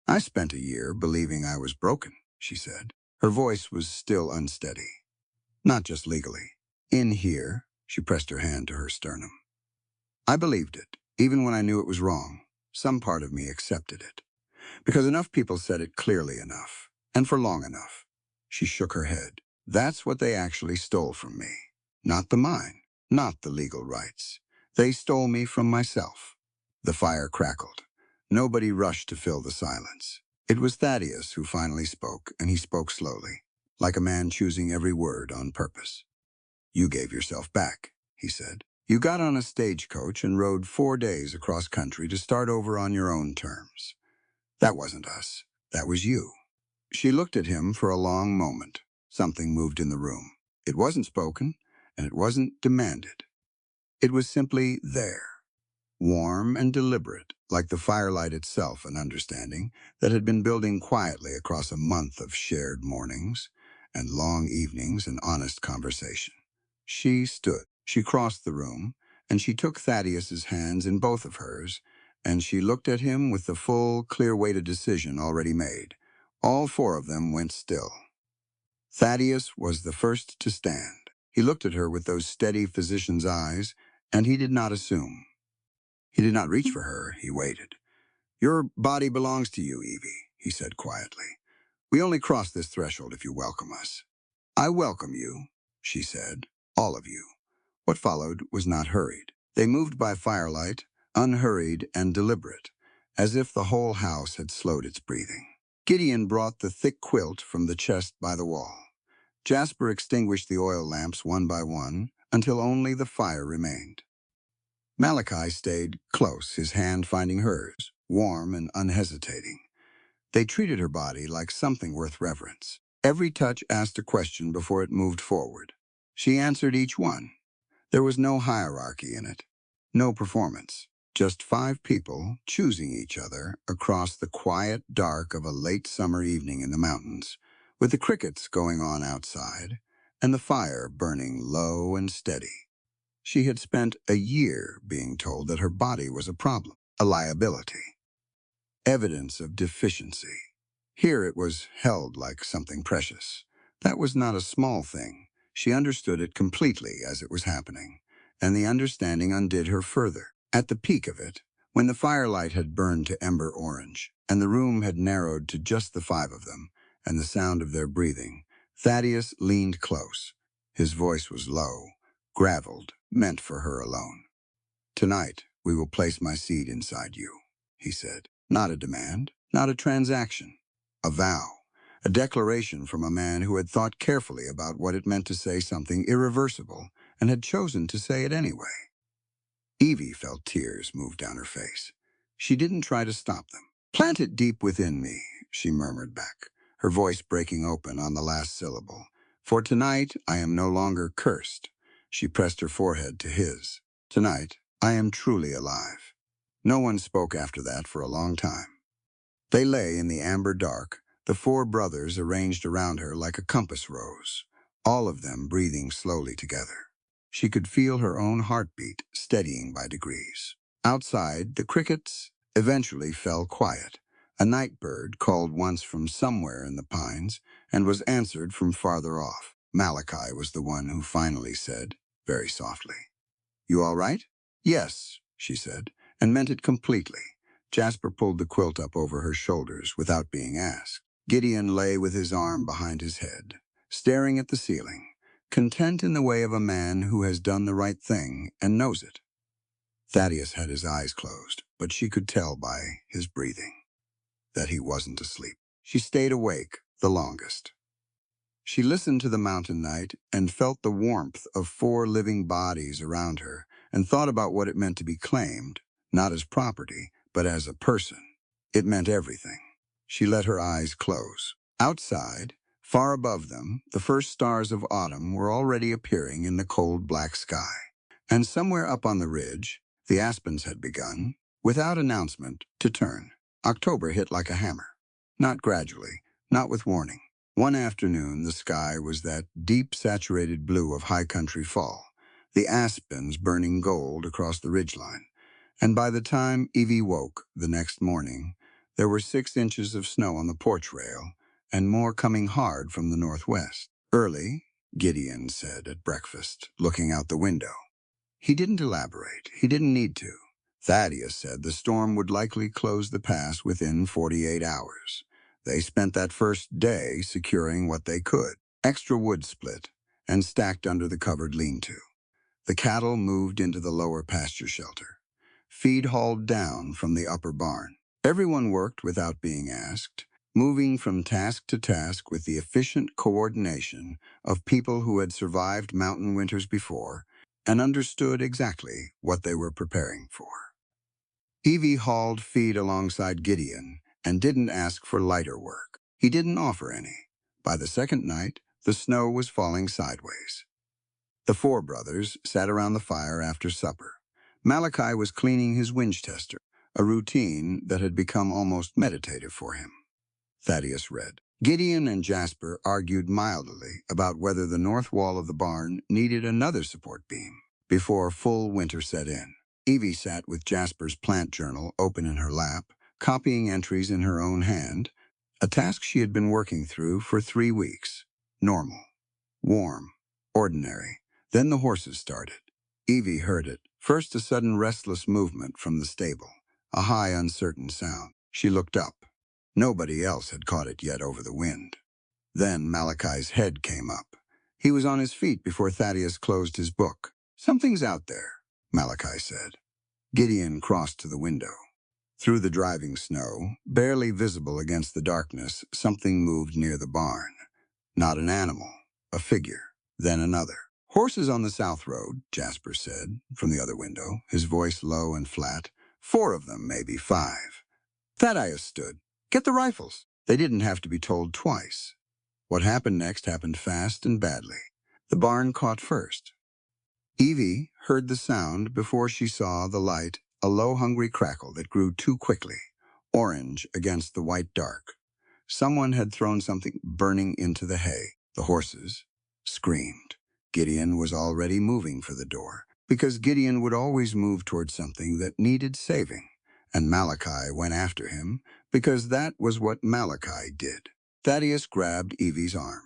"I spent a year believing I was broken," she said. Her voice was still unsteady. "Not just legally. In here," she pressed her hand to her sternum. "I believed it, even when I knew it was wrong. Some part of me accepted it. Because enough people said it clearly enough, and for long enough." She shook her head. "That's what they actually stole from me. Not the mine, not the legal rights. They stole me from myself." The fire crackled. Nobody rushed to fill the silence. It was Thaddeus who finally spoke, and he spoke slowly, like a man choosing every word on purpose. "You gave yourself back," he said. "You got on a stagecoach and rode 4 days across country to start over on your own terms. That wasn't us. That was you." She looked at him for a long moment. Something moved in the room. It wasn't spoken, and it wasn't demanded. It was simply there, warm and deliberate, like the firelight itself, an understanding that had been building quietly across a month of shared mornings and long evenings and honest conversation. She stood. She crossed the room, and she took Thaddeus's hands in both of hers, and she looked at him with the full, clear weight of decision already made. All 4 of them went still. Thaddeus was the first to stand. He looked at her with those steady physician's eyes, and he did not assume. He did not reach for her, he waited. "Your body belongs to you, Evie," he said quietly. "We only cross this threshold if you welcome us." "I welcome you," she said. "All of you." What followed was not hurried. They moved by firelight, unhurried and deliberate, as if the whole house had slowed its breathing. Gideon brought the thick quilt from the chest by the wall. Jasper extinguished the oil lamps one by one until only the fire remained. Malachi stayed close, his hand finding hers, warm and unhesitating. They treated her body like something worth reverence. Every touch asked a question before it moved forward. She answered each one. There was no hierarchy in it, no performance, just 5 people choosing each other across the quiet dark of a late summer evening in the mountains, with the crickets going on outside and the fire burning low and steady. She had spent a year being told that her body was a problem, a liability, evidence of deficiency. Here it was held like something precious. That was not a small thing. She understood it completely as it was happening, and the understanding undid her further. At the peak of it, when the firelight had burned to ember orange, and the room had narrowed to just the 5 of them, and the sound of their breathing, Thaddeus leaned close. His voice was low, graveled, meant for her alone. "Tonight, we will place my seed inside you," he said. Not a demand, not a transaction. A vow, a declaration from a man who had thought carefully about what it meant to say something irreversible and had chosen to say it anyway. Evie felt tears move down her face. She didn't try to stop them. "Plant it deep within me," she murmured back, her voice breaking open on the last syllable. "For tonight I am no longer cursed." She pressed her forehead to his. "Tonight I am truly alive." No one spoke after that for a long time. They lay in the amber dark, the 4 brothers arranged around her like a compass rose, all of them breathing slowly together. She could feel her own heartbeat steadying by degrees. Outside, the crickets eventually fell quiet. A night bird called once from somewhere in the pines and was answered from farther off. Malachi was the one who finally said, very softly, "You all right?" "Yes," she said, and meant it completely. Jasper pulled the quilt up over her shoulders without being asked. Gideon lay with his arm behind his head, staring at the ceiling, content in the way of a man who has done the right thing and knows it. Thaddeus had his eyes closed, but she could tell by his breathing that he wasn't asleep. She stayed awake the longest. She listened to the mountain night and felt the warmth of 4 living bodies around her and thought about what it meant to be claimed, not as property, but as a person. It meant everything. She let her eyes close. Outside, far above them, the first stars of autumn were already appearing in the cold black sky. And somewhere up on the ridge, the aspens had begun, without announcement, to turn. October hit like a hammer. Not gradually, not with warning. One afternoon, the sky was that deep, saturated blue of high country fall, the aspens burning gold across the ridgeline. And by the time Evie woke the next morning, there were 6 inches of snow on the porch rail, and more coming hard from the northwest. "Early," Gideon said at breakfast, looking out the window. He didn't elaborate. He didn't need to. Thaddeus said the storm would likely close the pass within 48 hours. They spent that first day securing what they could. Extra wood split and stacked under the covered lean-to. The cattle moved into the lower pasture shelter. Feed hauled down from the upper barn. Everyone worked without being asked, moving from task to task with the efficient coordination of people who had survived mountain winters before and understood exactly what they were preparing for. Evie hauled feed alongside Gideon and didn't ask for lighter work. He didn't offer any. By the second night, the snow was falling sideways. The 4 brothers sat around the fire after supper. Malachi was cleaning his Winchester, a routine that had become almost meditative for him. Thaddeus read. Gideon and Jasper argued mildly about whether the north wall of the barn needed another support beam before full winter set in. Evie sat with Jasper's plant journal open in her lap, copying entries in her own hand, a task she had been working through for 3 weeks. Normal, warm, ordinary. Then the horses started. Evie heard it. First a sudden restless movement from the stable, a high uncertain sound. She looked up. Nobody else had caught it yet over the wind. Then Malachi's head came up. He was on his feet before Thaddeus closed his book. "Something's out there," Malachi said. Gideon crossed to the window. Through the driving snow, barely visible against the darkness, something moved near the barn. Not an animal, a figure, then another. "Horses on the south road," Jasper said from the other window, his voice low and flat. "4 of them, maybe 5. Thaddeus stood. "Get the rifles." They didn't have to be told twice. What happened next happened fast and badly. The barn caught first. Evie heard the sound before she saw the light, a low, hungry crackle that grew too quickly, orange against the white dark. Someone had thrown something burning into the hay. The horses screamed. Gideon was already moving for the door, because Gideon would always move toward something that needed saving, and Malachi went after him because that was what Malachi did. Thaddeus grabbed Evie's arm.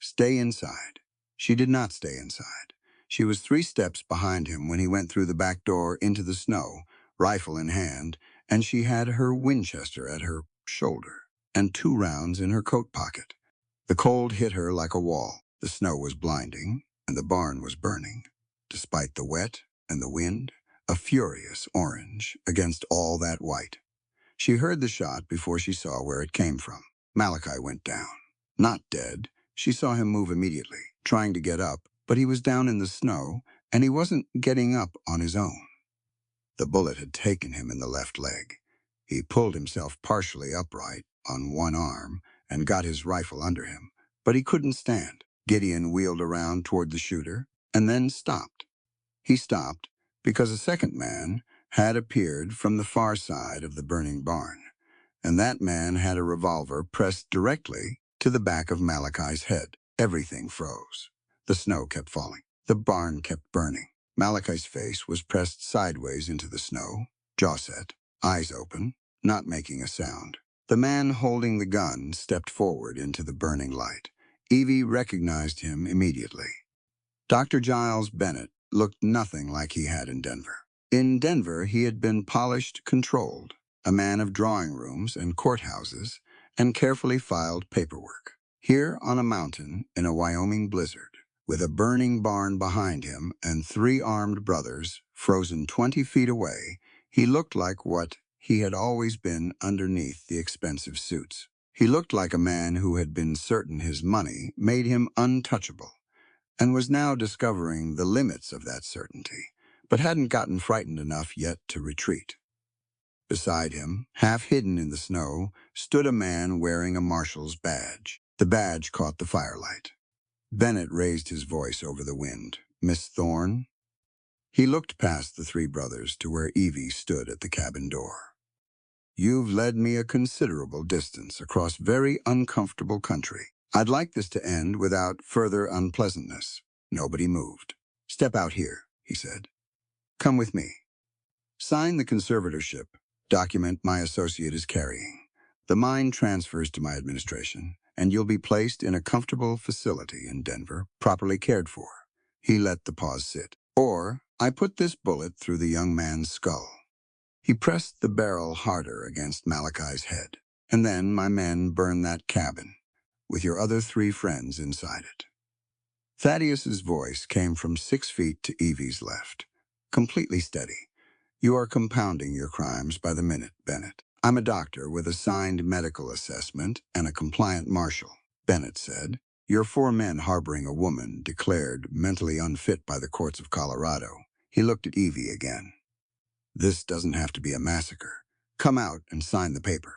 "Stay inside." She did not stay inside. She was 3 steps behind him when he went through the back door into the snow, rifle in hand, and she had her Winchester at her shoulder and 2 rounds in her coat pocket. The cold hit her like a wall. The snow was blinding, and the barn was burning. Despite the wet and the wind, a furious orange against all that white. She heard the shot before she saw where it came from. Malachi went down. Not dead. She saw him move immediately, trying to get up, but he was down in the snow, and he wasn't getting up on his own. The bullet had taken him in the left leg. He pulled himself partially upright on one arm and got his rifle under him, but he couldn't stand. Gideon wheeled around toward the shooter and then stopped. He stopped because a second man had appeared from the far side of the burning barn, and that man had a revolver pressed directly to the back of Malachi's head. Everything froze. The snow kept falling. The barn kept burning. Malachi's face was pressed sideways into the snow, jaw set, eyes open, not making a sound. The man holding the gun stepped forward into the burning light. Evie recognized him immediately. Dr. Giles Bennett looked nothing like he had in Denver. In Denver, he had been polished, controlled, a man of drawing rooms and courthouses and carefully filed paperwork. Here on a mountain in a Wyoming blizzard, with a burning barn behind him and 3 armed brothers frozen 20 feet away, he looked like what he had always been underneath the expensive suits. He looked like a man who had been certain his money made him untouchable, and was now discovering the limits of that certainty, but hadn't gotten frightened enough yet to retreat. Beside him, half hidden in the snow, stood a man wearing a marshal's badge. The badge caught the firelight. Bennett raised his voice over the wind. "Miss Thorne?" He looked past the 3 brothers to where Evie stood at the cabin door. "You've led me a considerable distance across very uncomfortable country. I'd like this to end without further unpleasantness." Nobody moved. "Step out here," he said. "Come with me. Sign the conservatorship document my associate is carrying. The mine transfers to my administration, and you'll be placed in a comfortable facility in Denver, properly cared for." He let the pause sit. "Or I put this bullet through the young man's skull." He pressed the barrel harder against Malachi's head. "And then my men burn that cabin, with your other 3 friends inside it." Thaddeus's voice came from 6 feet to Evie's left, completely steady. "You are compounding your crimes by the minute, Bennett. I'm a doctor with a signed medical assessment and a compliant marshal," Bennett said. "Your 4 men harboring a woman declared mentally unfit by the courts of Colorado." He looked at Evie again. "This doesn't have to be a massacre. Come out and sign the paper."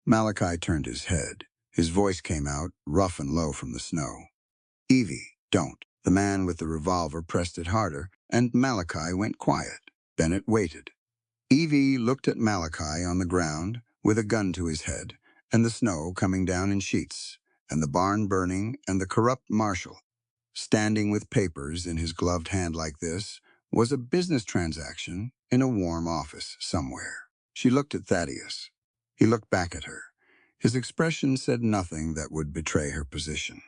Malachi turned his head. His voice came out, rough and low from the snow. "Evie, don't." The man with the revolver pressed it harder, and Malachi went quiet. Bennett waited. Evie looked at Malachi on the ground, with a gun to his head, and the snow coming down in sheets, and the barn burning, and the corrupt marshal. Standing with papers in his gloved hand like this was a business transaction in a warm office somewhere. She looked at Thaddeus. He looked back at her. His expression said nothing that would betray her position.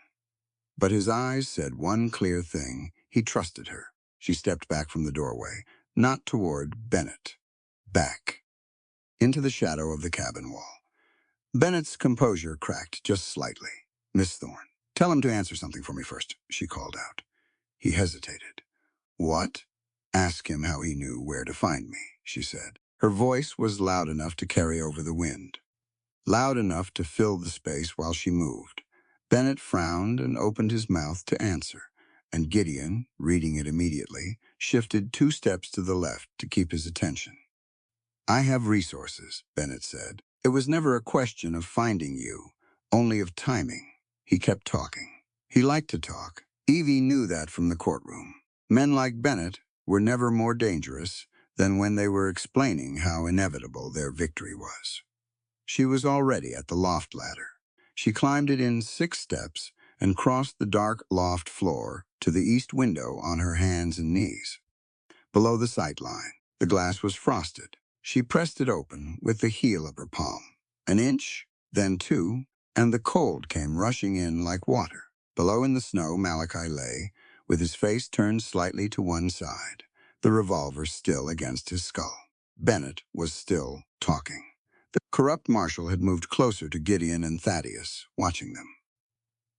But his eyes said one clear thing: He trusted her. She stepped back from the doorway, not toward Bennett. Back, into the shadow of the cabin wall. Bennett's composure cracked just slightly. Miss Thorne, tell him to answer something for me first, she called out. He hesitated. What? Ask him how he knew where to find me, she said. Her voice was loud enough to carry over the wind, loud enough to fill the space while she moved. Bennett frowned and opened his mouth to answer, and Gideon, reading it immediately, shifted 2 steps to the left to keep his attention. I have resources, Bennett said. It was never a question of finding you, only of timing. He kept talking. He liked to talk. Evie knew that from the courtroom. Men like Bennett were never more dangerous than when they were explaining how inevitable their victory was. She was already at the loft ladder. She climbed it in 6 steps and crossed the dark loft floor to the east window on her hands and knees. Below the sight line, the glass was frosted. She pressed it open with the heel of her palm. An inch, then 2, and the cold came rushing in like water. Below in the snow, Malachi lay, with his face turned slightly to one side, the revolver still against his skull. Bennett was still talking. The corrupt marshal had moved closer to Gideon and Thaddeus, watching them.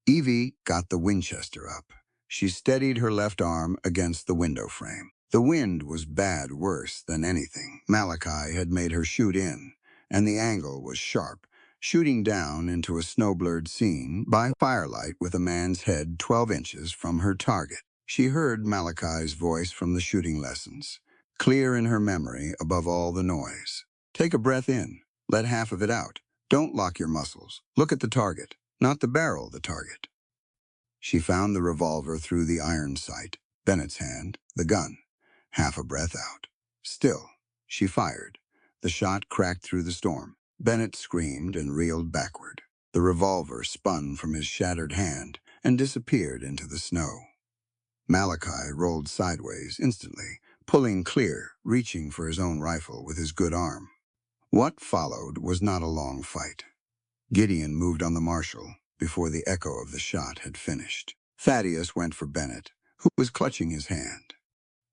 Evie got the Winchester up. She steadied her left arm against the window frame. The wind was bad, worse than anything Malachi had made her shoot in, and the angle was sharp, shooting down into a snow-blurred scene by firelight with a man's head 12 inches from her target. She heard Malachi's voice from the shooting lessons, clear in her memory above all the noise. Take a breath in. Let half of it out. Don't lock your muscles. Look at the target, not the barrel, the target. She found the revolver through the iron sight, Bennett's hand, the gun. Half a breath out. Still, she fired. The shot cracked through the storm. Bennett screamed and reeled backward. The revolver spun from his shattered hand and disappeared into the snow. Malachi rolled sideways instantly, pulling clear, reaching for his own rifle with his good arm. What followed was not a long fight. Gideon moved on the marshal before the echo of the shot had finished. Thaddeus went for Bennett, who was clutching his hand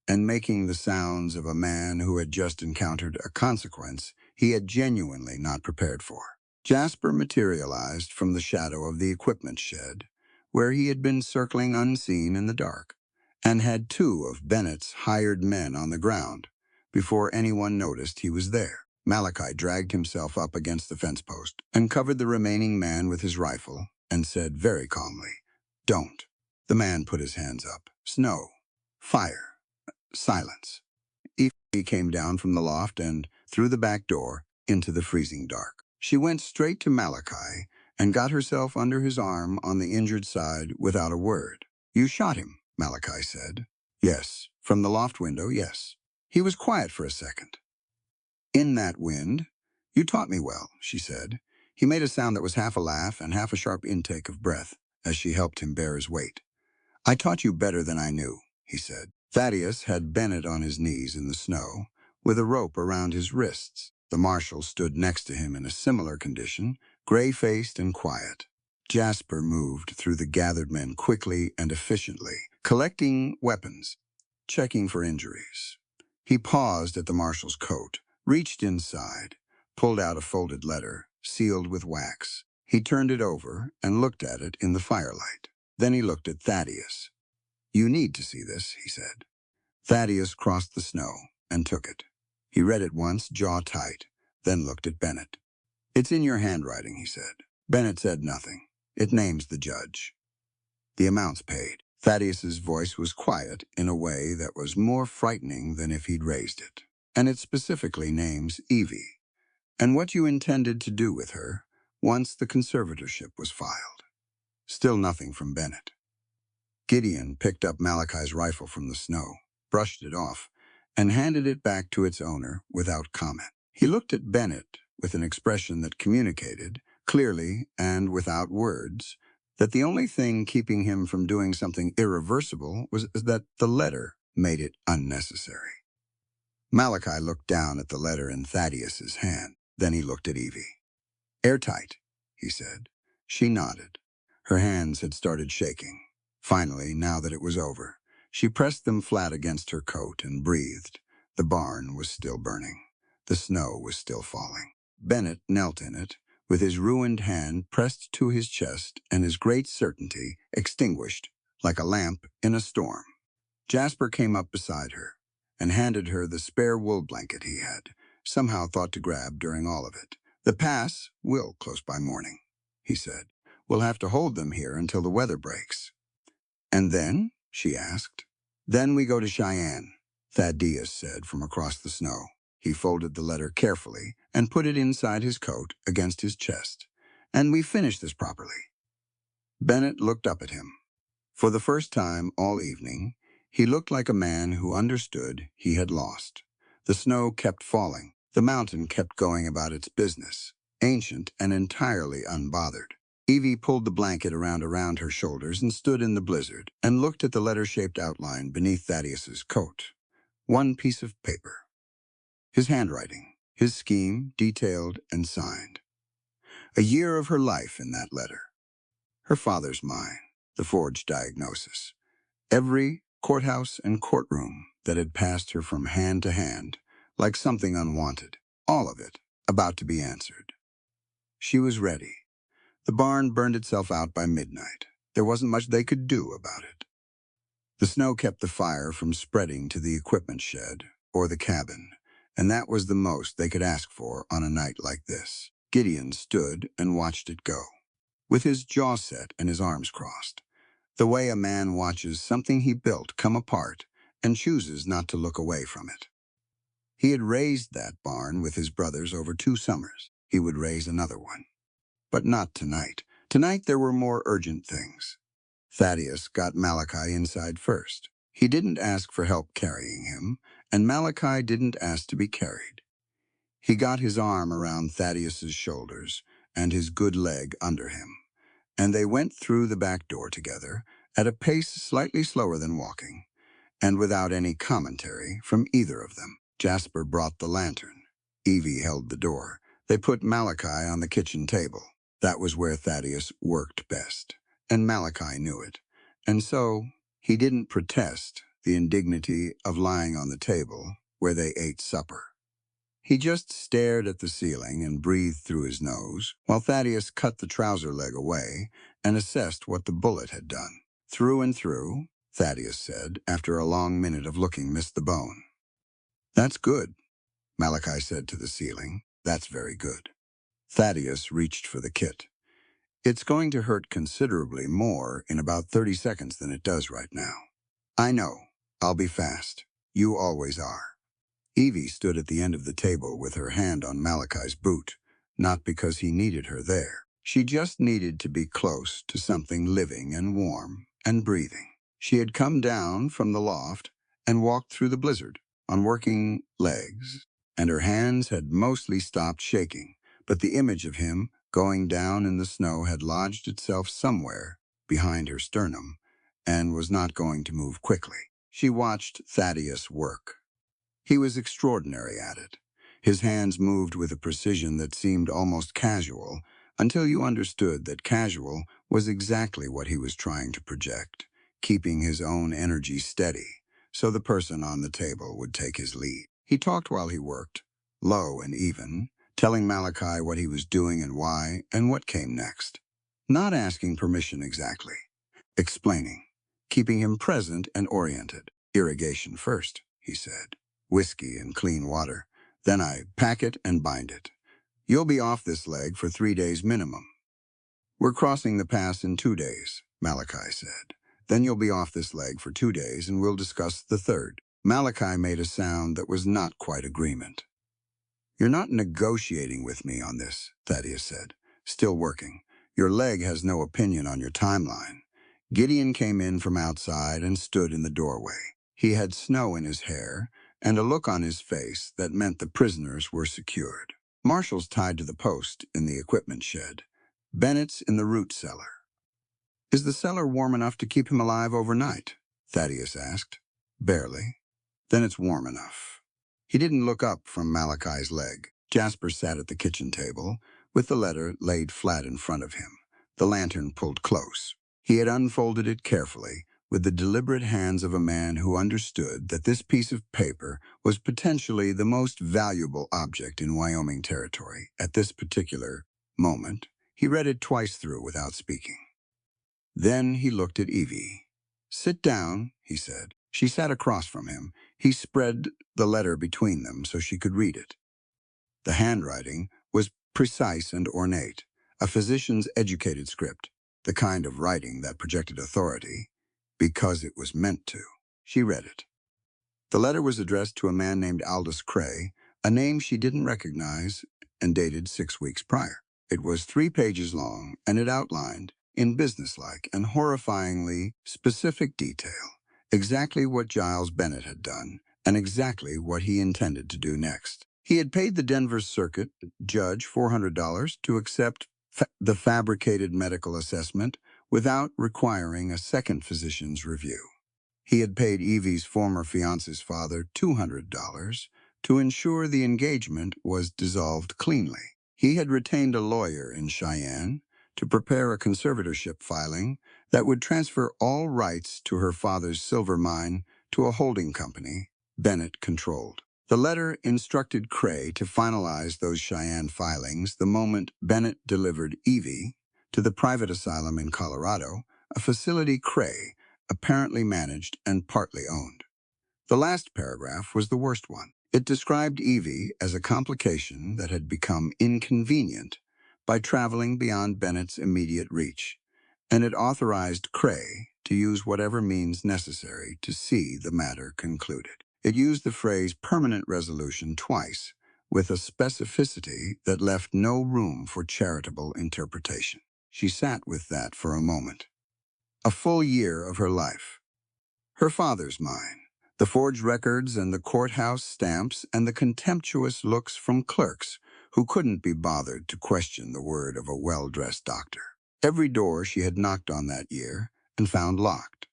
and making the sounds of a man who had just encountered a consequence he had genuinely not prepared for. Jasper materialized from the shadow of the equipment shed, where he had been circling unseen in the dark, and had 2 of Bennett's hired men on the ground before anyone noticed he was there. Malachi dragged himself up against the fence post and covered the remaining man with his rifle and said very calmly, "Don't." The man put his hands up. Snow. Fire. Silence. Evie came down from the loft and, through the back door, into the freezing dark. She went straight to Malachi and got herself under his arm on the injured side without a word. "You shot him," Malachi said. "Yes. From the loft window, yes." He was quiet for a second. "In that wind, you taught me well," she said. He made a sound that was half a laugh and half a sharp intake of breath as she helped him bear his weight. "I taught you better than I knew," he said. Thaddeus had Bennett on his knees in the snow, with a rope around his wrists. The marshal stood next to him in a similar condition, gray-faced and quiet. Jasper moved through the gathered men quickly and efficiently, collecting weapons, checking for injuries. He paused at the marshal's coat, reached inside, pulled out a folded letter, sealed with wax. He turned it over and looked at it in the firelight. Then he looked at Thaddeus. "You need to see this," he said. Thaddeus crossed the snow and took it. He read it once, jaw tight, then looked at Bennett. "It's in your handwriting," he said. Bennett said nothing. "It names the judge. The amounts paid." Thaddeus's voice was quiet in a way that was more frightening than if he'd raised it. "And it specifically names Evie, and what you intended to do with her once the conservatorship was filed." Still nothing from Bennett. Gideon picked up Malachi's rifle from the snow, brushed it off, and handed it back to its owner without comment. He looked at Bennett with an expression that communicated, clearly and without words, that the only thing keeping him from doing something irreversible was that the letter made it unnecessary. Malachi looked down at the letter in Thaddeus's hand. Then he looked at Evie. "Airtight," he said. She nodded. Her hands had started shaking. Finally, now that it was over, She pressed them flat against her coat and breathed. The barn was still burning. The snow was still falling. Bennett knelt in it, with his ruined hand pressed to his chest and his great certainty extinguished, like a lamp in a storm. Jasper came up beside her and handed her the spare wool blanket he had somehow thought to grab during all of it. "The pass will close by morning," he said. "We'll have to hold them here until the weather breaks." "And then?" she asked. "Then we go to Cheyenne," Thaddeus said from across the snow. He folded the letter carefully and put it inside his coat against his chest. "And we finish this properly." Bennett looked up at him. For the first time all evening, he looked like a man who understood he had lost. The snow kept falling. The mountain kept going about its business, ancient and entirely unbothered. Evie pulled the blanket around her shoulders and stood in the blizzard and looked at the letter-shaped outline beneath Thaddeus's coat. One piece of paper. His handwriting, his scheme, detailed and signed. A year of her life in that letter. Her father's mine, the forged diagnosis. Every courthouse and courtroom that had passed her from hand to hand, like something unwanted. All of it about to be answered. She was ready. The barn burned itself out by midnight. There wasn't much they could do about it. The snow kept the fire from spreading to the equipment shed or the cabin, and that was the most they could ask for on a night like this. Gideon stood and watched it go, with his jaw set and his arms crossed, the way a man watches something he built come apart and chooses not to look away from it. He had raised that barn with his brothers over 2 summers. He would raise another one. But not tonight. Tonight there were more urgent things. Thaddeus got Malachi inside first. He didn't ask for help carrying him, and Malachi didn't ask to be carried. He got his arm around Thaddeus's shoulders and his good leg under him, and they went through the back door together at a pace slightly slower than walking, and without any commentary from either of them. Jasper brought the lantern. Evie held the door. They put Malachi on the kitchen table. That was where Thaddeus worked best, and Malachi knew it. And so he didn't protest the indignity of lying on the table where they ate supper. He just stared at the ceiling and breathed through his nose, while Thaddeus cut the trouser leg away and assessed what the bullet had done. "Through and through," Thaddeus said, after a long minute of looking, "missed the bone." "That's good," Malachi said to the ceiling. "That's very good." Thaddeus reached for the kit. "It's going to hurt considerably more in about 30 seconds than it does right now." "I know. I'll be fast. You always are." Evie stood at the end of the table with her hand on Malachi's boot, not because he needed her there. She just needed to be close to something living and warm and breathing. She had come down from the loft and walked through the blizzard on working legs, and her hands had mostly stopped shaking, but the image of him going down in the snow had lodged itself somewhere behind her sternum and was not going to move quickly. She watched Thaddeus work. He was extraordinary at it. His hands moved with a precision that seemed almost casual, until you understood that casual was exactly what he was trying to project, keeping his own energy steady, so the person on the table would take his lead. He talked while he worked, low and even, telling Malachi what he was doing and why, and what came next. Not asking permission exactly, explaining, keeping him present and oriented. "Irrigation first," he said. "Whiskey and clean water. Then I pack it and bind it. You'll be off this leg for 3 days minimum." "We're crossing the pass in 2 days," Malachi said. "Then you'll be off this leg for 2 days and we'll discuss the third." Malachi made a sound that was not quite agreement. "You're not negotiating with me on this," Thaddeus said, still working. "Your leg has no opinion on your timeline." Gideon came in from outside and stood in the doorway. He had snow in his hair and a look on his face that meant the prisoners were secured. Marshall's tied to the post in the equipment shed. Bennett's in the root cellar. "Is the cellar warm enough to keep him alive overnight?" Thaddeus asked. "Barely." "Then it's warm enough." He didn't look up from Malachi's leg. Jasper sat at the kitchen table, with the letter laid flat in front of him, the lantern pulled close. He had unfolded it carefully, with the deliberate hands of a man who understood that this piece of paper was potentially the most valuable object in Wyoming territory at this particular moment. He read it twice through without speaking. Then he looked at Evie. "Sit down," he said. She sat across from him. He spread the letter between them so she could read it. The handwriting was precise and ornate, a physician's educated script, the kind of writing that projected authority, because it was meant to. She read it. The letter was addressed to a man named Aldous Cray, a name she didn't recognize, and dated 6 weeks prior. It was 3 pages long, and it outlined, in businesslike and horrifyingly specific detail, exactly what Giles Bennett had done, and exactly what he intended to do next. He had paid the Denver Circuit judge $400 to accept the fabricated medical assessment without requiring a second physician's review. He had paid Evie's former fiance's father $200 to ensure the engagement was dissolved cleanly. He had retained a lawyer in Cheyenne to prepare a conservatorship filing that would transfer all rights to her father's silver mine to a holding company Bennett controlled. The letter instructed Cray to finalize those Cheyenne filings the moment Bennett delivered Evie to the private asylum in Colorado, a facility Cray apparently managed and partly owned. The last paragraph was the worst one. It described Evie as a complication that had become inconvenient by traveling beyond Bennett's immediate reach, and it authorized Cray to use whatever means necessary to see the matter concluded. It used the phrase permanent resolution twice, with a specificity that left no room for charitable interpretation. She sat with that for a moment. A full year of her life. Her father's mine, the forged records and the courthouse stamps and the contemptuous looks from clerks who couldn't be bothered to question the word of a well-dressed doctor. Every door she had knocked on that year and found locked.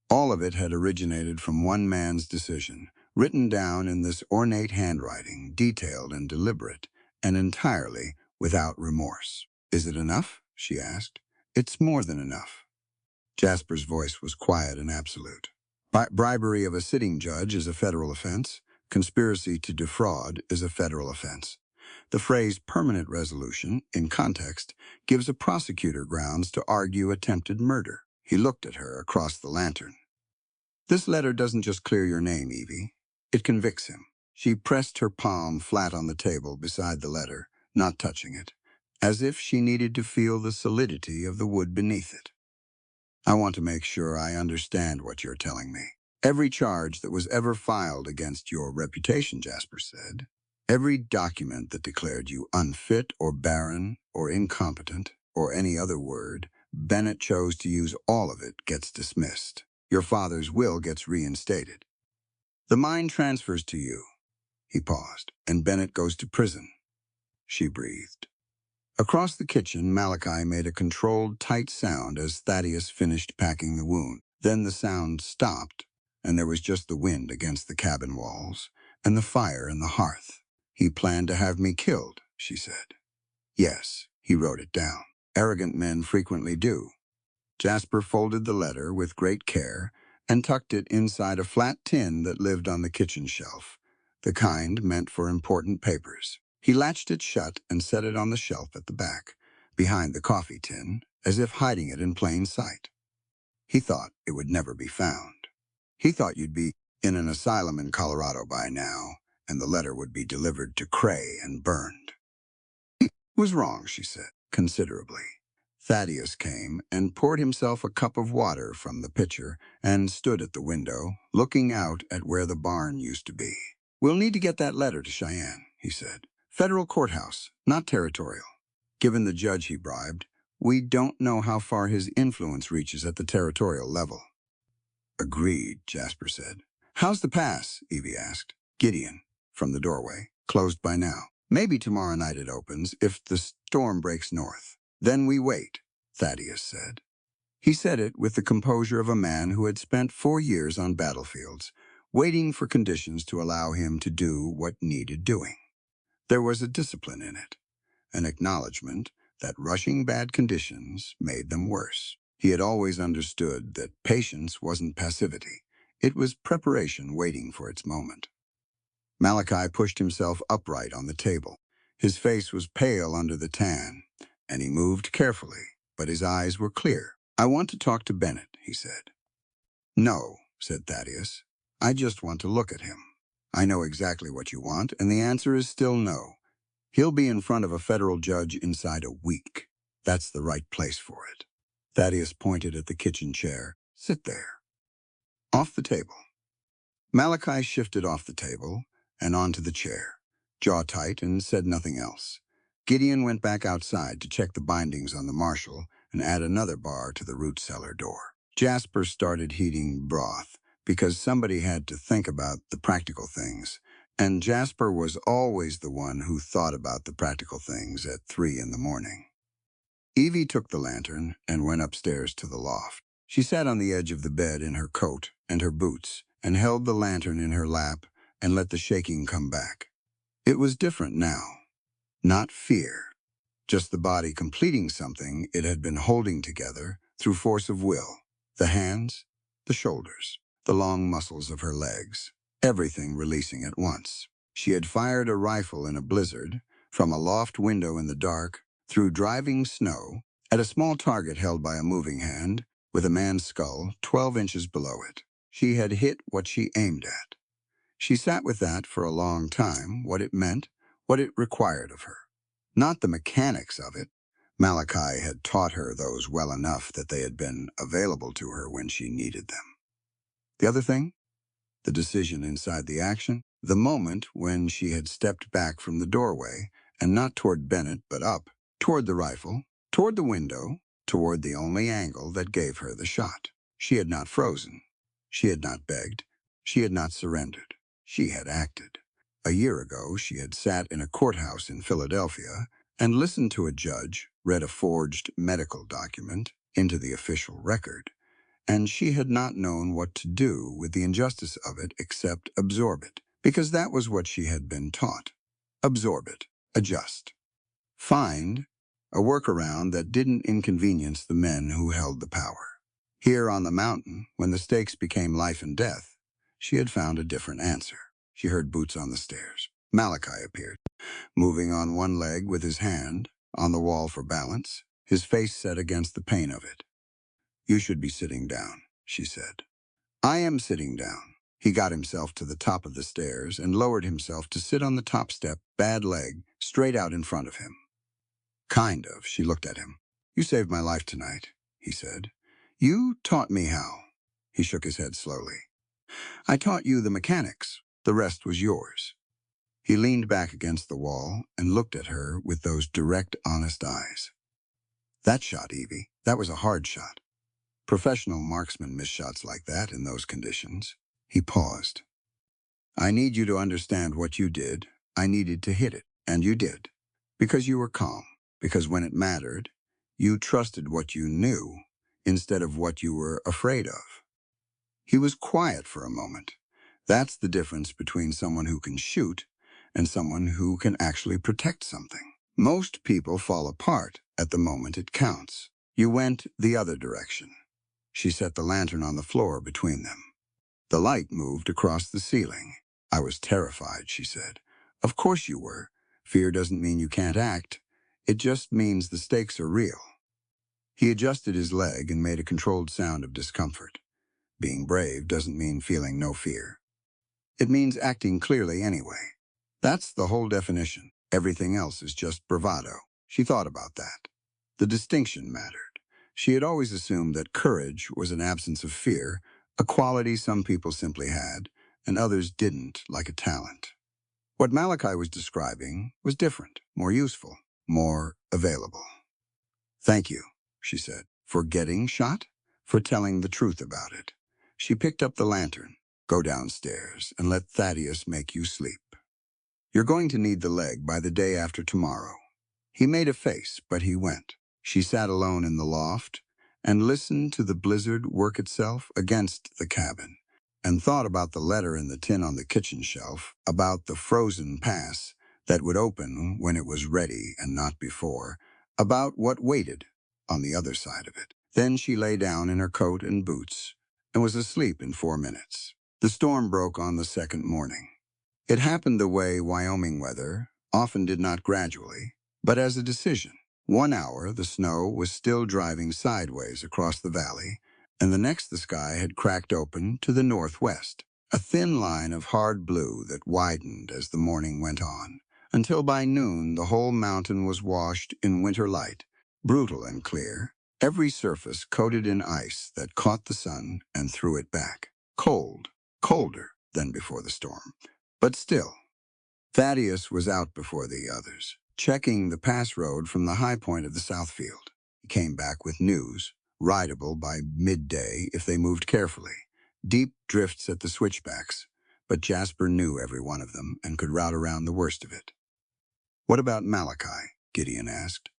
All of it had originated from one man's decision, written down in this ornate handwriting, detailed and deliberate, and entirely without remorse. "Is it enough?" she asked. "It's more than enough." Jasper's voice was quiet and absolute. Bribery of a sitting judge is a federal offense. Conspiracy to defraud is a federal offense. The phrase permanent resolution, in context, gives a prosecutor grounds to argue attempted murder. He looked at her across the lantern. "This letter doesn't just clear your name, Evie. It convicts him." She pressed her palm flat on the table beside the letter, not touching it, as if she needed to feel the solidity of the wood beneath it. "I want to make sure I understand what you're telling me. Every charge that was ever filed against your reputation," Jasper said, "every document that declared you unfit or barren or incompetent or any other word, Bennett chose to use all of it, gets dismissed. Your father's will gets reinstated. The mine transfers to you." He paused. "And Bennett goes to prison." She breathed. Across the kitchen, Malachi made a controlled, tight sound as Thaddeus finished packing the wound. Then the sound stopped, and there was just the wind against the cabin walls and the fire in the hearth. "He planned to have me killed," she said. "Yes," he wrote it down. "Arrogant men frequently do." Jasper folded the letter with great care and tucked it inside a flat tin that lived on the kitchen shelf, the kind meant for important papers. He latched it shut and set it on the shelf at the back, behind the coffee tin, as if hiding it in plain sight. He thought it would never be found. He thought you'd be in an asylum in Colorado by now, and the letter would be delivered to Cray and burned. He was wrong, she said, considerably. Thaddeus came and poured himself a cup of water from the pitcher and stood at the window, looking out at where the barn used to be. "We'll need to get that letter to Cheyenne," he said. "Federal courthouse, not territorial. Given the judge he bribed, we don't know how far his influence reaches at the territorial level." "Agreed," Jasper said. "How's the pass?" Evie asked. "Gideon," from the doorway. "Closed by now. Maybe tomorrow night it opens, if the storm breaks north. Then we wait," Thaddeus said. He said it with the composure of a man who had spent 4 years on battlefields, waiting for conditions to allow him to do what needed doing. There was a discipline in it, an acknowledgement that rushing bad conditions made them worse. He had always understood that patience wasn't passivity. It was preparation waiting for its moment. Malachi pushed himself upright on the table. His face was pale under the tan, and he moved carefully, but his eyes were clear. "I want to talk to Bennett," he said. "No," said Thaddeus. "I just want to look at him." "I know exactly what you want, and the answer is still no. He'll be in front of a federal judge inside a week. That's the right place for it." Thaddeus pointed at the kitchen chair. "Sit there." Off the table. Malachi shifted off the table and onto the chair, jaw tight, and said nothing else. Gideon went back outside to check the bindings on the Marshal and add another bar to the root cellar door. Jasper started heating broth because somebody had to think about the practical things, and Jasper was always the one who thought about the practical things at 3 in the morning. Evie took the lantern and went upstairs to the loft. She sat on the edge of the bed in her coat and her boots and held the lantern in her lap and let the shaking come back. It was different now. Not fear, just the body completing something it had been holding together through force of will. The hands, the shoulders, the long muscles of her legs, everything releasing at once. She had fired a rifle in a blizzard, from a loft window in the dark, through driving snow, at a small target held by a moving hand, with a man's skull 12 inches below it. She had hit what she aimed at. She sat with that for a long time, what it meant, what it required of her. Not the mechanics of it. Malachi had taught her those well enough that they had been available to her when she needed them. The other thing? The decision inside the action, the moment when she had stepped back from the doorway, and not toward Bennett, but up, toward the rifle, toward the window, toward the only angle that gave her the shot. She had not frozen. She had not begged. She had not surrendered. She had acted. A year ago, she had sat in a courthouse in Philadelphia and listened to a judge read a forged medical document into the official record, and she had not known what to do with the injustice of it except absorb it, because that was what she had been taught. Absorb it, adjust, find a workaround that didn't inconvenience the men who held the power. Here on the mountain, when the stakes became life and death, she had found a different answer. She heard boots on the stairs. Malachi appeared, moving on one leg with his hand on the wall for balance, his face set against the pain of it. "You should be sitting down," she said. "I am sitting down." He got himself to the top of the stairs and lowered himself to sit on the top step, bad leg, straight out in front of him. "Kind of," she looked at him. "You saved my life tonight," he said. "You taught me how." He shook his head slowly. "I taught you the mechanics. The rest was yours." He leaned back against the wall and looked at her with those direct, honest eyes. "That shot, Evie, that was a hard shot. Professional marksmen miss shots like that in those conditions." He paused. "I need you to understand what you did. I needed to hit it, and you did. Because you were calm. Because when it mattered, you trusted what you knew instead of what you were afraid of." He was quiet for a moment. That's the difference between someone who can shoot and someone who can actually protect something. Most people fall apart at the moment it counts. You went the other direction. She set the lantern on the floor between them. The light moved across the ceiling. "I was terrified," she said. "Of course you were. Fear doesn't mean you can't act. It just means the stakes are real." He adjusted his leg and made a controlled sound of discomfort. Being brave doesn't mean feeling no fear. It means acting clearly anyway. That's the whole definition. Everything else is just bravado. She thought about that. The distinction mattered. She had always assumed that courage was an absence of fear, a quality some people simply had, and others didn't, like a talent. What Malachi was describing was different, more useful, more available. "Thank you," she said, "for getting shot, for telling the truth about it." She picked up the lantern. "Go downstairs and let Thaddeus make you sleep. You're going to need the leg by the day after tomorrow." He made a face, but he went. She sat alone in the loft and listened to the blizzard work itself against the cabin, and thought about the letter in the tin on the kitchen shelf, about the frozen pass that would open when it was ready and not before, about what waited on the other side of it. Then she lay down in her coat and boots and was asleep in 4 minutes. The storm broke on the second morning. It happened the way Wyoming weather often did, not gradually, but as a decision. 1 hour, the snow was still driving sideways across the valley, and the next the sky had cracked open to the northwest, a thin line of hard blue that widened as the morning went on, until by noon the whole mountain was washed in winter light, brutal and clear, every surface coated in ice that caught the sun and threw it back. Cold, colder than before the storm. But still, Thaddeus was out before the others, checking the pass road from the high point of the south field. He came back with news, rideable by midday if they moved carefully. Deep drifts at the switchbacks, but Jasper knew every one of them and could route around the worst of it. "What about Malachi?" Gideon asked.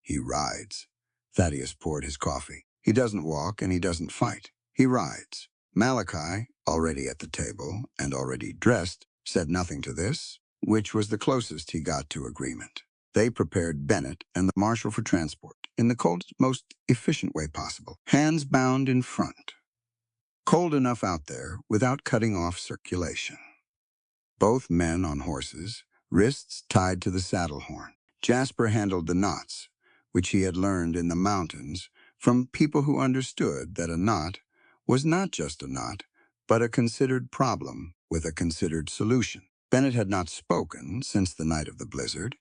"He rides." Thaddeus poured his coffee. "He doesn't walk and he doesn't fight. He rides." Malachi, already at the table and already dressed, said nothing to this, which was the closest he got to agreement. They prepared Bennett and the marshal for transport in the coldest, most efficient way possible, hands bound in front. Cold enough out there without cutting off circulation. Both men on horses, wrists tied to the saddle horn. Jasper handled the knots, which he had learned in the mountains from people who understood that a knot was not just a knot, but a considered problem with a considered solution. Bennett had not spoken since the night of the blizzard,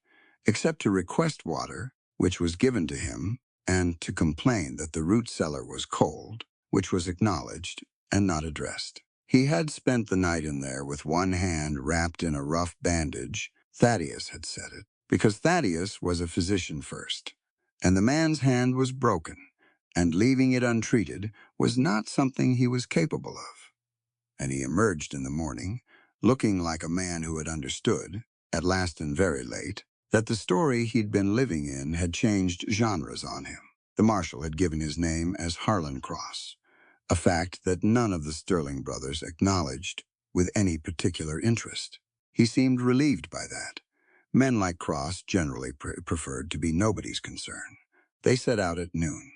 except to request water, which was given to him, and to complain that the root cellar was cold, which was acknowledged and not addressed. He had spent the night in there with one hand wrapped in a rough bandage. Thaddeus had said it, because Thaddeus was a physician first, and the man's hand was broken, and leaving it untreated was not something he was capable of. And he emerged in the morning, looking like a man who had understood, at last and very late, that the story he'd been living in had changed genres on him. The marshal had given his name as Harlan Cross, a fact that none of the Sterling brothers acknowledged with any particular interest. He seemed relieved by that. Men like Cross generally preferred to be nobody's concern. They set out at noon.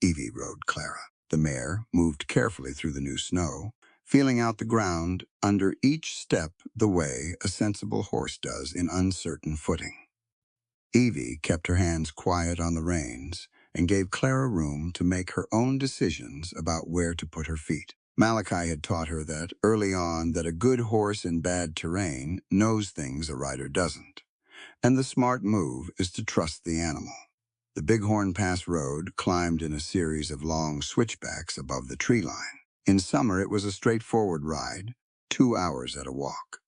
Evie rode Clara. The mare moved carefully through the new snow, feeling out the ground under each step the way a sensible horse does in uncertain footing. Evie kept her hands quiet on the reins and gave Clara room to make her own decisions about where to put her feet. Malachi had taught her that early on that a good horse in bad terrain knows things a rider doesn't, and the smart move is to trust the animal. The Bighorn Pass Road climbed in a series of long switchbacks above the tree line. In summer, it was a straightforward ride, 2 hours at a walk.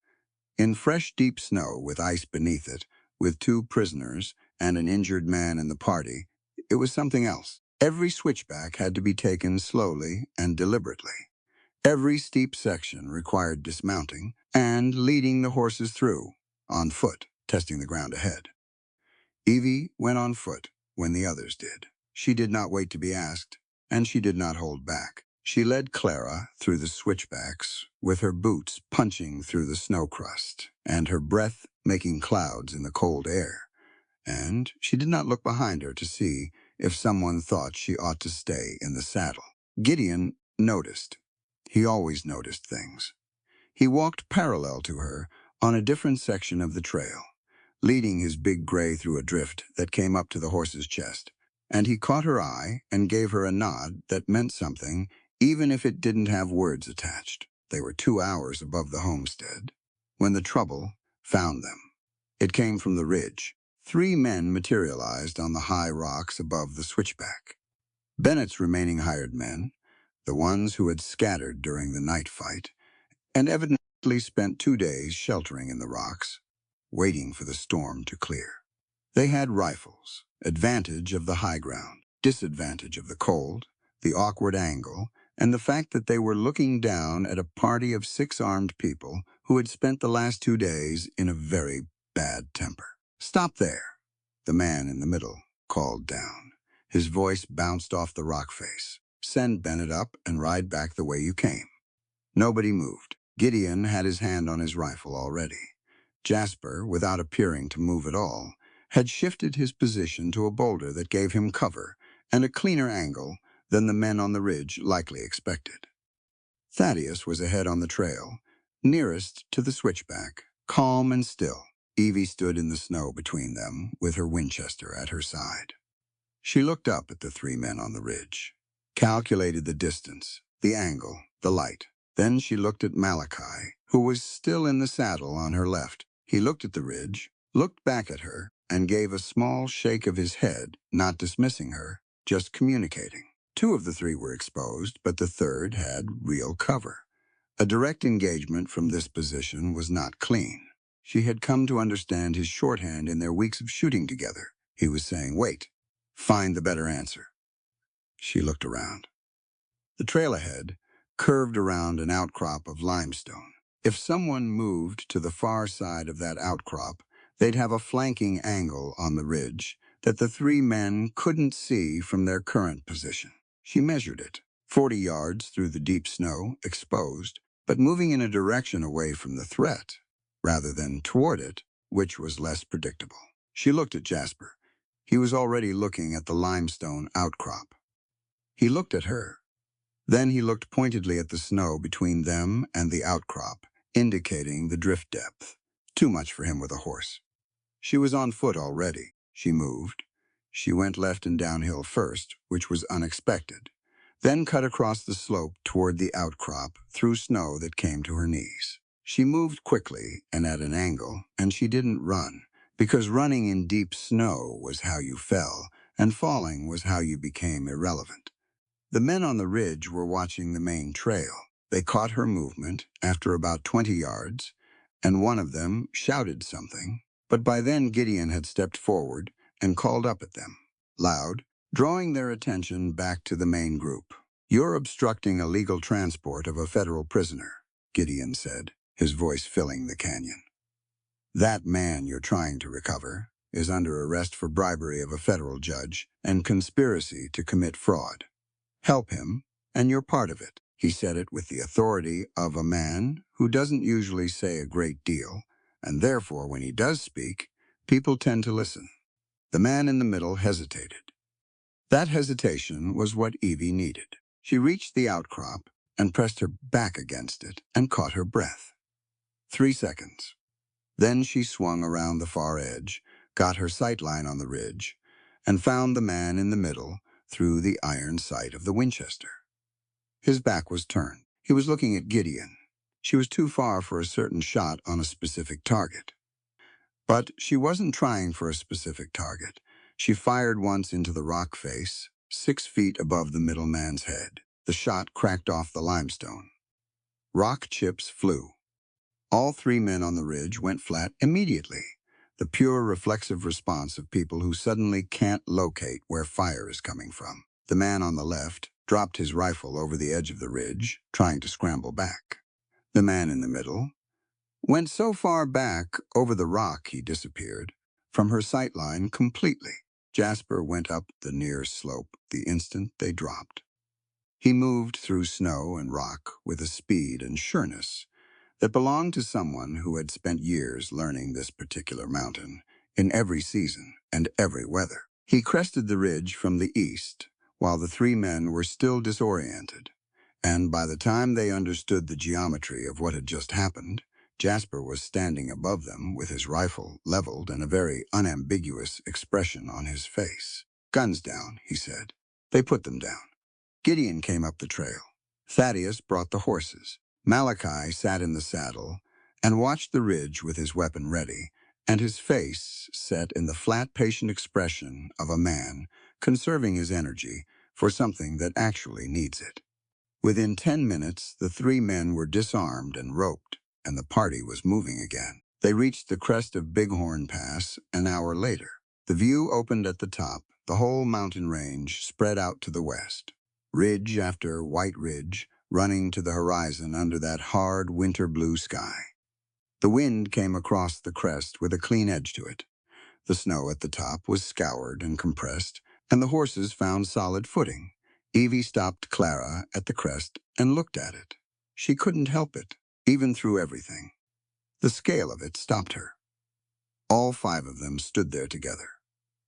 In fresh, deep snow with ice beneath it, with 2 prisoners and an injured man in the party, it was something else. Every switchback had to be taken slowly and deliberately. Every steep section required dismounting and leading the horses through, on foot, testing the ground ahead. Evie went on foot when the others did. She did not wait to be asked, and she did not hold back. She led Clara through the switchbacks, with her boots punching through the snow crust, and her breath making clouds in the cold air. And she did not look behind her to see if someone thought she ought to stay in the saddle. Gideon noticed. He always noticed things. He walked parallel to her on a different section of the trail, leading his big gray through a drift that came up to the horse's chest. And he caught her eye and gave her a nod that meant something, even if it didn't have words attached. They were 2 hours above the homestead when the trouble found them. It came from the ridge. 3 men materialized on the high rocks above the switchback. Bennett's remaining hired men, the ones who had scattered during the night fight, and evidently spent 2 days sheltering in the rocks, waiting for the storm to clear. They had rifles, advantage of the high ground, disadvantage of the cold, the awkward angle, and the fact that they were looking down at a party of 6 armed people who had spent the last 2 days in a very bad temper. "Stop there," the man in the middle called down. His voice bounced off the rock face. "Send Bennett up and ride back the way you came." Nobody moved. Gideon had his hand on his rifle already. Jasper, without appearing to move at all, had shifted his position to a boulder that gave him cover and a cleaner angle than the men on the ridge likely expected. Thaddeus was ahead on the trail, nearest to the switchback, calm and still. Evie stood in the snow between them, with her Winchester at her side. She looked up at the three men on the ridge, calculated the distance, the angle, the light. Then she looked at Malachi, who was still in the saddle on her left. He looked at the ridge, looked back at her, and gave a small shake of his head, not dismissing her, just communicating. Two of the three were exposed, but the third had real cover. A direct engagement from this position was not clean. She had come to understand his shorthand in their weeks of shooting together. He was saying, "Wait, find the better answer." She looked around. The trail ahead curved around an outcrop of limestone. If someone moved to the far side of that outcrop, they'd have a flanking angle on the ridge that the three men couldn't see from their current position. She measured it, 40 yards through the deep snow, exposed, but moving in a direction away from the threat, rather than toward it, which was less predictable. She looked at Jasper. He was already looking at the limestone outcrop. He looked at her. Then he looked pointedly at the snow between them and the outcrop, indicating the drift depth. Too much for him with a horse. She was on foot already. She moved. She went left and downhill first, which was unexpected, then cut across the slope toward the outcrop through snow that came to her knees. She moved quickly and at an angle, and she didn't run, because running in deep snow was how you fell, and falling was how you became irrelevant. The men on the ridge were watching the main trail. They caught her movement after about 20 yards, and one of them shouted something, but by then Gideon had stepped forward and called up at them, loud, drawing their attention back to the main group. "You're obstructing illegal transport of a federal prisoner," Gideon said, his voice filling the canyon. "That man you're trying to recover is under arrest for bribery of a federal judge and conspiracy to commit fraud. Help him, and you're part of it." He said it with the authority of a man who doesn't usually say a great deal, and therefore when he does speak, people tend to listen. The man in the middle hesitated. That hesitation was what Evie needed. She reached the outcrop and pressed her back against it and caught her breath. 3 seconds. Then she swung around the far edge, got her sightline on the ridge, and found the man in the middle through the iron sight of the Winchester. His back was turned. He was looking at Gideon. She was too far for a certain shot on a specific target. But she wasn't trying for a specific target. She fired once into the rock face, 6 feet above the middle man's head. The shot cracked off the limestone. Rock chips flew. All three men on the ridge went flat immediately, the pure reflexive response of people who suddenly can't locate where fire is coming from. The man on the left dropped his rifle over the edge of the ridge, trying to scramble back. The man in the middle went so far back over the rock he disappeared from her sightline completely. Jasper went up the near slope the instant they dropped. He moved through snow and rock with a speed and sureness that belonged to someone who had spent years learning this particular mountain in every season and every weather. He crested the ridge from the east while the three men were still disoriented, and by the time they understood the geometry of what had just happened, Jasper was standing above them with his rifle leveled and a very unambiguous expression on his face. "Guns down," he said. They put them down. Gideon came up the trail. Thaddeus brought the horses. Malachi sat in the saddle and watched the ridge with his weapon ready, and his face set in the flat, patient expression of a man conserving his energy for something that actually needs it. Within 10 minutes, the three men were disarmed and roped, and the party was moving again. They reached the crest of Bighorn Pass an hour later. The view opened at the top. The whole mountain range spread out to the west. Ridge after white ridge, running to the horizon under that hard winter blue sky. The wind came across the crest with a clean edge to it. The snow at the top was scoured and compressed, and the horses found solid footing. Evie stopped Clara at the crest and looked at it. She couldn't help it, even through everything. The scale of it stopped her. All 5 of them stood there together.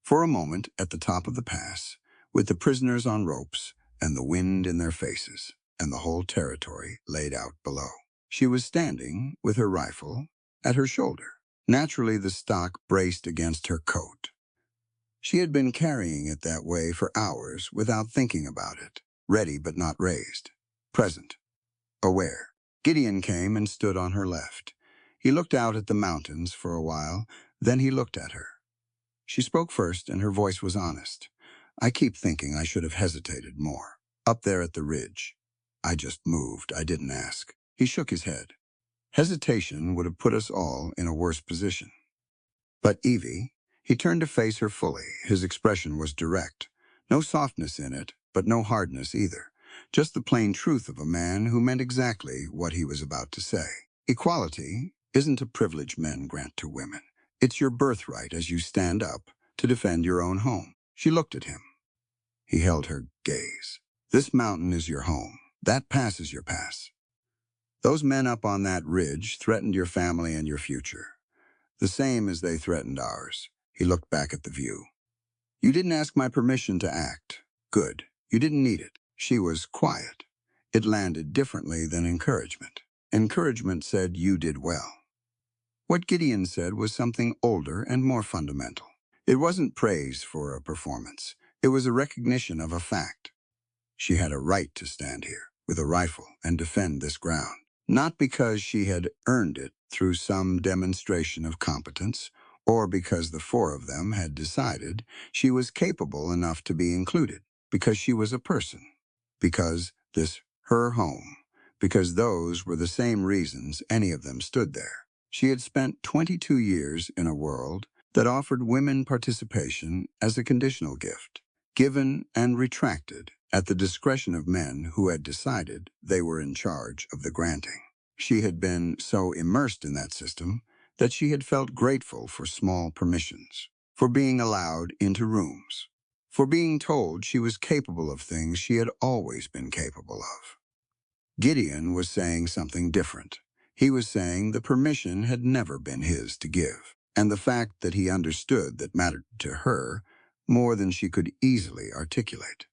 For a moment at the top of the pass, with the prisoners on ropes and the wind in their faces, and the whole territory laid out below. She was standing, with her rifle, at her shoulder. Naturally, the stock braced against her coat. She had been carrying it that way for hours without thinking about it, ready but not raised, present, aware. Gideon came and stood on her left. He looked out at the mountains for a while, then he looked at her. She spoke first, and her voice was honest. I keep thinking I should have hesitated more. Up there at the ridge. I just moved. I didn't ask. He shook his head. Hesitation would have put us all in a worse position. But Evie, he turned to face her fully. His expression was direct. No softness in it, but no hardness either. Just the plain truth of a man who meant exactly what he was about to say. Equality isn't a privilege men grant to women. It's your birthright as you stand up to defend your own home. She looked at him. He held her gaze. This mountain is your home. That pass is your pass. Those men up on that ridge threatened your family and your future. The same as they threatened ours. He looked back at the view. You didn't ask my permission to act. Good. You didn't need it. She was quiet. It landed differently than encouragement. Encouragement said you did well. What Gideon said was something older and more fundamental. It wasn't praise for a performance. It was a recognition of a fact. She had a right to stand here with a rifle and defend this ground. Not because she had earned it through some demonstration of competence, or because the four of them had decided she was capable enough to be included, because she was a person, because this her home, because those were the same reasons any of them stood there. She had spent 22 years in a world that offered women participation as a conditional gift, given and retracted at the discretion of men who had decided they were in charge of the granting. She had been so immersed in that system that she had felt grateful for small permissions, for being allowed into rooms, for being told she was capable of things she had always been capable of. Gideon was saying something different. He was saying the permission had never been his to give, and the fact that he understood that mattered to her more than she could easily articulate.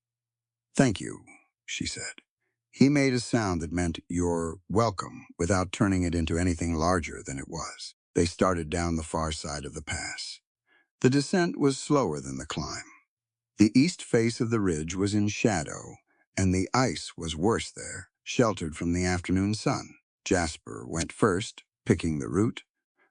Thank you, she said. He made a sound that meant you're welcome without turning it into anything larger than it was. They started down the far side of the pass. The descent was slower than the climb. The east face of the ridge was in shadow, and the ice was worse there, sheltered from the afternoon sun. Jasper went first, picking the route,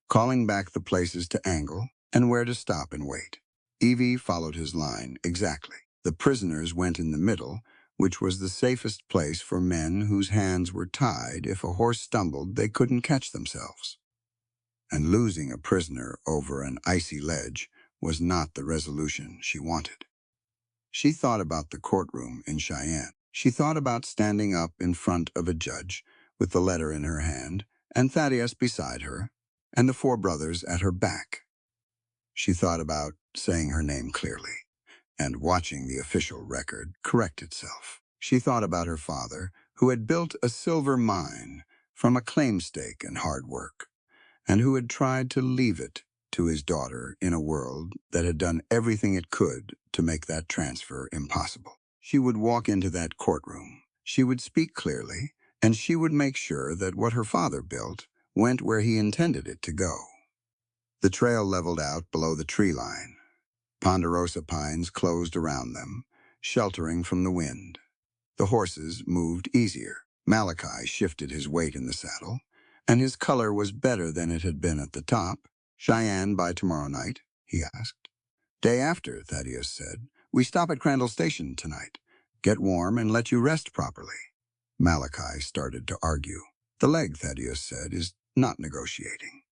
calling back the places to angle and where to stop and wait. Evie followed his line exactly. The prisoners went in the middle, which was the safest place for men whose hands were tied. If a horse stumbled, they couldn't catch themselves. And losing a prisoner over an icy ledge was not the resolution she wanted. She thought about the courtroom in Cheyenne. She thought about standing up in front of a judge with the letter in her hand, and Thaddeus beside her, and the four brothers at her back. She thought about saying her name clearly and watching the official record correct itself. She thought about her father, who had built a silver mine from a claim stake and hard work, and who had tried to leave it to his daughter in a world that had done everything it could to make that transfer impossible. She would walk into that courtroom. She would speak clearly, and she would make sure that what her father built went where he intended it to go. The trail leveled out below the tree line. Ponderosa pines closed around them, sheltering from the wind. The horses moved easier. Malachi shifted his weight in the saddle, and his color was better than it had been at the top. Cheyenne by tomorrow night? He asked. Day after, Thaddeus said. We stop at Crandall Station tonight. Get warm and let you rest properly. Malachi started to argue. The leg, Thaddeus said, is not negotiating.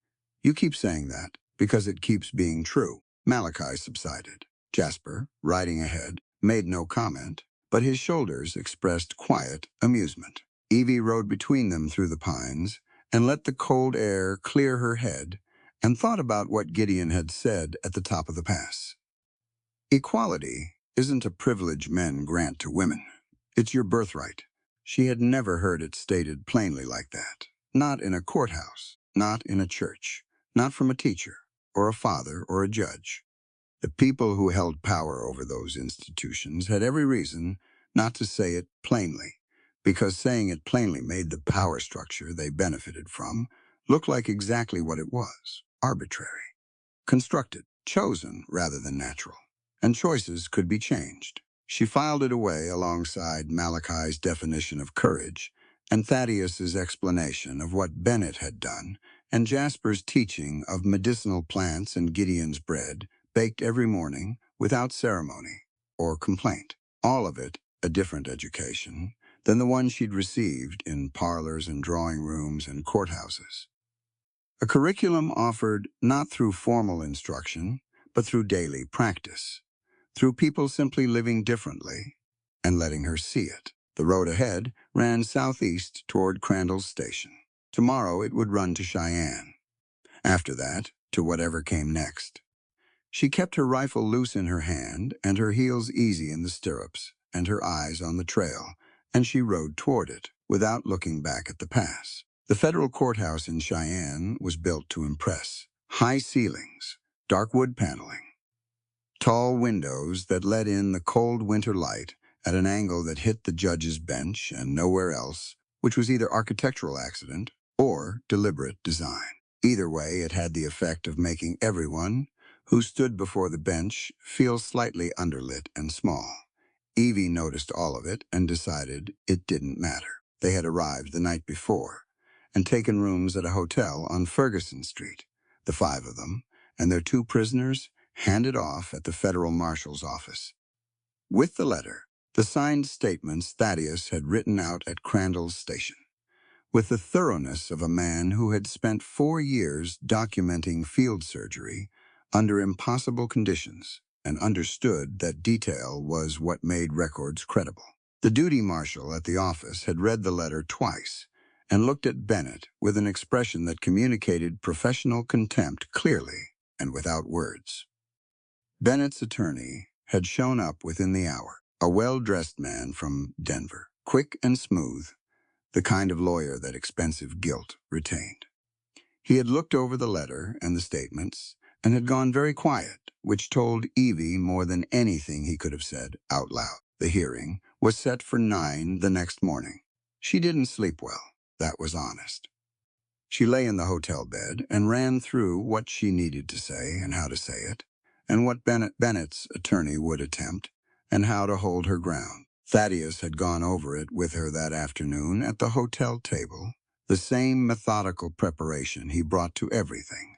You keep saying that because it keeps being true. Malachi subsided. Jasper, riding ahead, made no comment, but his shoulders expressed quiet amusement. Evie rode between them through the pines and let the cold air clear her head and thought about what Gideon had said at the top of the pass. Equality isn't a privilege men grant to women. It's your birthright. She had never heard it stated plainly like that. Not in a courthouse, not in a church, not from a teacher, or a father, or a judge. The people who held power over those institutions had every reason not to say it plainly, because saying it plainly made the power structure they benefited from look like exactly what it was: arbitrary, constructed, chosen rather than natural. And choices could be changed. She filed it away alongside Malachi's definition of courage and Thaddeus's explanation of what Bennett had done and Jasper's teaching of medicinal plants and Gideon's bread, baked every morning without ceremony or complaint. All of it a different education than the one she'd received in parlors and drawing rooms and courthouses. A curriculum offered not through formal instruction, but through daily practice, through people simply living differently and letting her see it. The road ahead ran southeast toward Crandall's station. Tomorrow it would run to Cheyenne. After that, to whatever came next. She kept her rifle loose in her hand and her heels easy in the stirrups and her eyes on the trail, and she rode toward it without looking back at the pass. The federal courthouse in Cheyenne was built to impress. High ceilings, dark wood paneling, tall windows that let in the cold winter light at an angle that hit the judge's bench and nowhere else, which was either architectural accident or deliberate design. Either way, it had the effect of making everyone who stood before the bench feel slightly underlit and small. Evie noticed all of it and decided it didn't matter. They had arrived the night before and taken rooms at a hotel on Ferguson Street, the five of them, and their two prisoners handed off at the federal marshal's office. With the letter, the signed statements Thaddeus had written out at Crandall's station, with the thoroughness of a man who had spent 4 years documenting field surgery under impossible conditions and understood that detail was what made records credible. The duty marshal at the office had read the letter twice and looked at Bennett with an expression that communicated professional contempt clearly and without words. Bennett's attorney had shown up within the hour, a well-dressed man from Denver, quick and smooth, the kind of lawyer that expensive guilt retained. He had looked over the letter and the statements and had gone very quiet, which told Evie more than anything he could have said out loud. The hearing was set for 9 the next morning. She didn't sleep well, that was honest. She lay in the hotel bed and ran through what she needed to say and how to say it, and what Bennett's attorney would attempt, and how to hold her ground. Thaddeus had gone over it with her that afternoon at the hotel table, the same methodical preparation he brought to everything,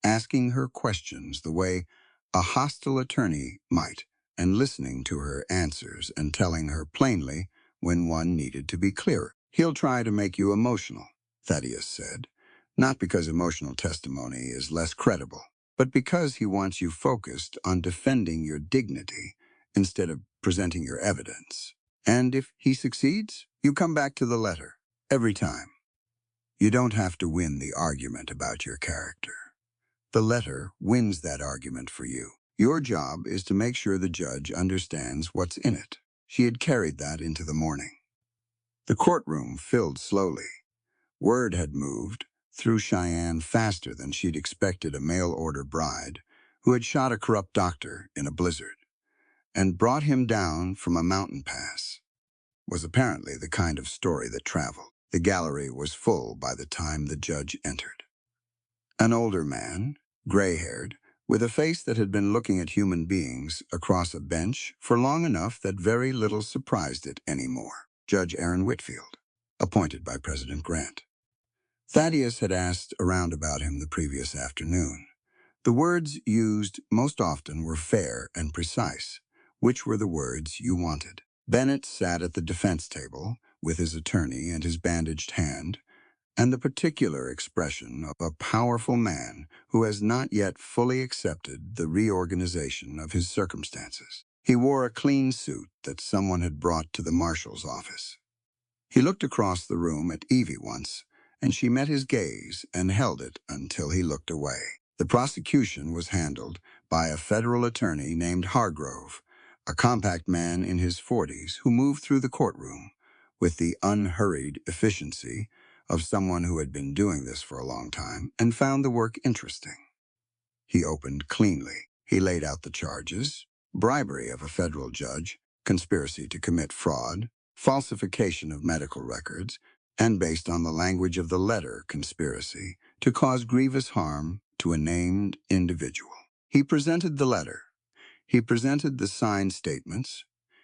asking her questions the way a hostile attorney might, and listening to her answers and telling her plainly when one needed to be clearer. "He'll try to make you emotional," Thaddeus said, not because emotional testimony is less credible, but because he wants you focused on defending your dignity instead of presenting your evidence. And if he succeeds, you come back to the letter, every time. You don't have to win the argument about your character. The letter wins that argument for you. Your job is to make sure the judge understands what's in it. She had carried that into the morning. The courtroom filled slowly. Word had moved through Cheyenne faster than she'd expected a mail-order bride who had shot a corrupt doctor in a blizzard and brought him down from a mountain pass. Was apparently the kind of story that traveled. The gallery was full by the time the judge entered. An older man, gray-haired, with a face that had been looking at human beings across a bench for long enough that very little surprised it anymore. Judge Aaron Whitfield, appointed by President Grant. Thaddeus had asked around about him the previous afternoon. The words used most often were fair and precise, which were the words you wanted. Bennett sat at the defense table with his attorney and his bandaged hand, and the particular expression of a powerful man who has not yet fully accepted the reorganization of his circumstances. He wore a clean suit that someone had brought to the marshal's office. He looked across the room at Evie once, and she met his gaze and held it until he looked away. The prosecution was handled by a federal attorney named Hargrove, a compact man in his 40s who moved through the courtroom with the unhurried efficiency of someone who had been doing this for a long time and found the work interesting. He opened cleanly. He laid out the charges: bribery of a federal judge, conspiracy to commit fraud, falsification of medical records, and based on the language of the letter, conspiracy to cause grievous harm to a named individual. He presented the letter. He presented the signed statements.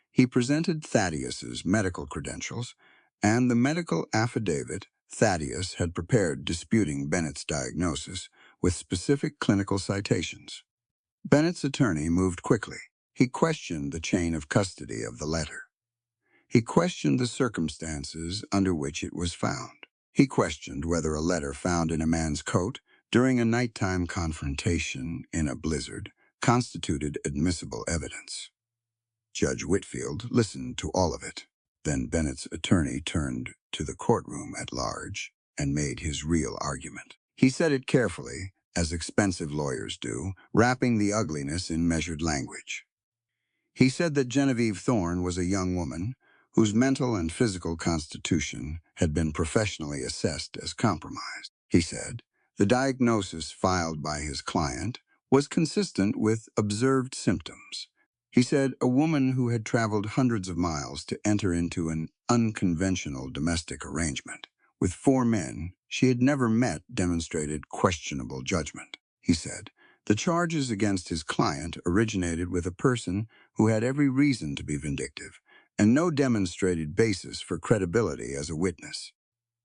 He presented Thaddeus's medical credentials and the medical affidavit Thaddeus had prepared disputing Bennett's diagnosis with specific clinical citations. Bennett's attorney moved quickly. He questioned the chain of custody of the letter. He questioned the circumstances under which it was found. He questioned whether a letter found in a man's coat during a nighttime confrontation in a blizzard constituted admissible evidence. Judge Whitfield listened to all of it. Then Bennett's attorney turned to the courtroom at large and made his real argument. He said it carefully, as expensive lawyers do, wrapping the ugliness in measured language. He said that Genevieve Thorne was a young woman whose mental and physical constitution had been professionally assessed as compromised. He said the diagnosis filed by his client was consistent with observed symptoms. He said a woman who had traveled hundreds of miles to enter into an unconventional domestic arrangement with 4 men she had never met demonstrated questionable judgment. He said the charges against his client originated with a person who had every reason to be vindictive and no demonstrated basis for credibility as a witness.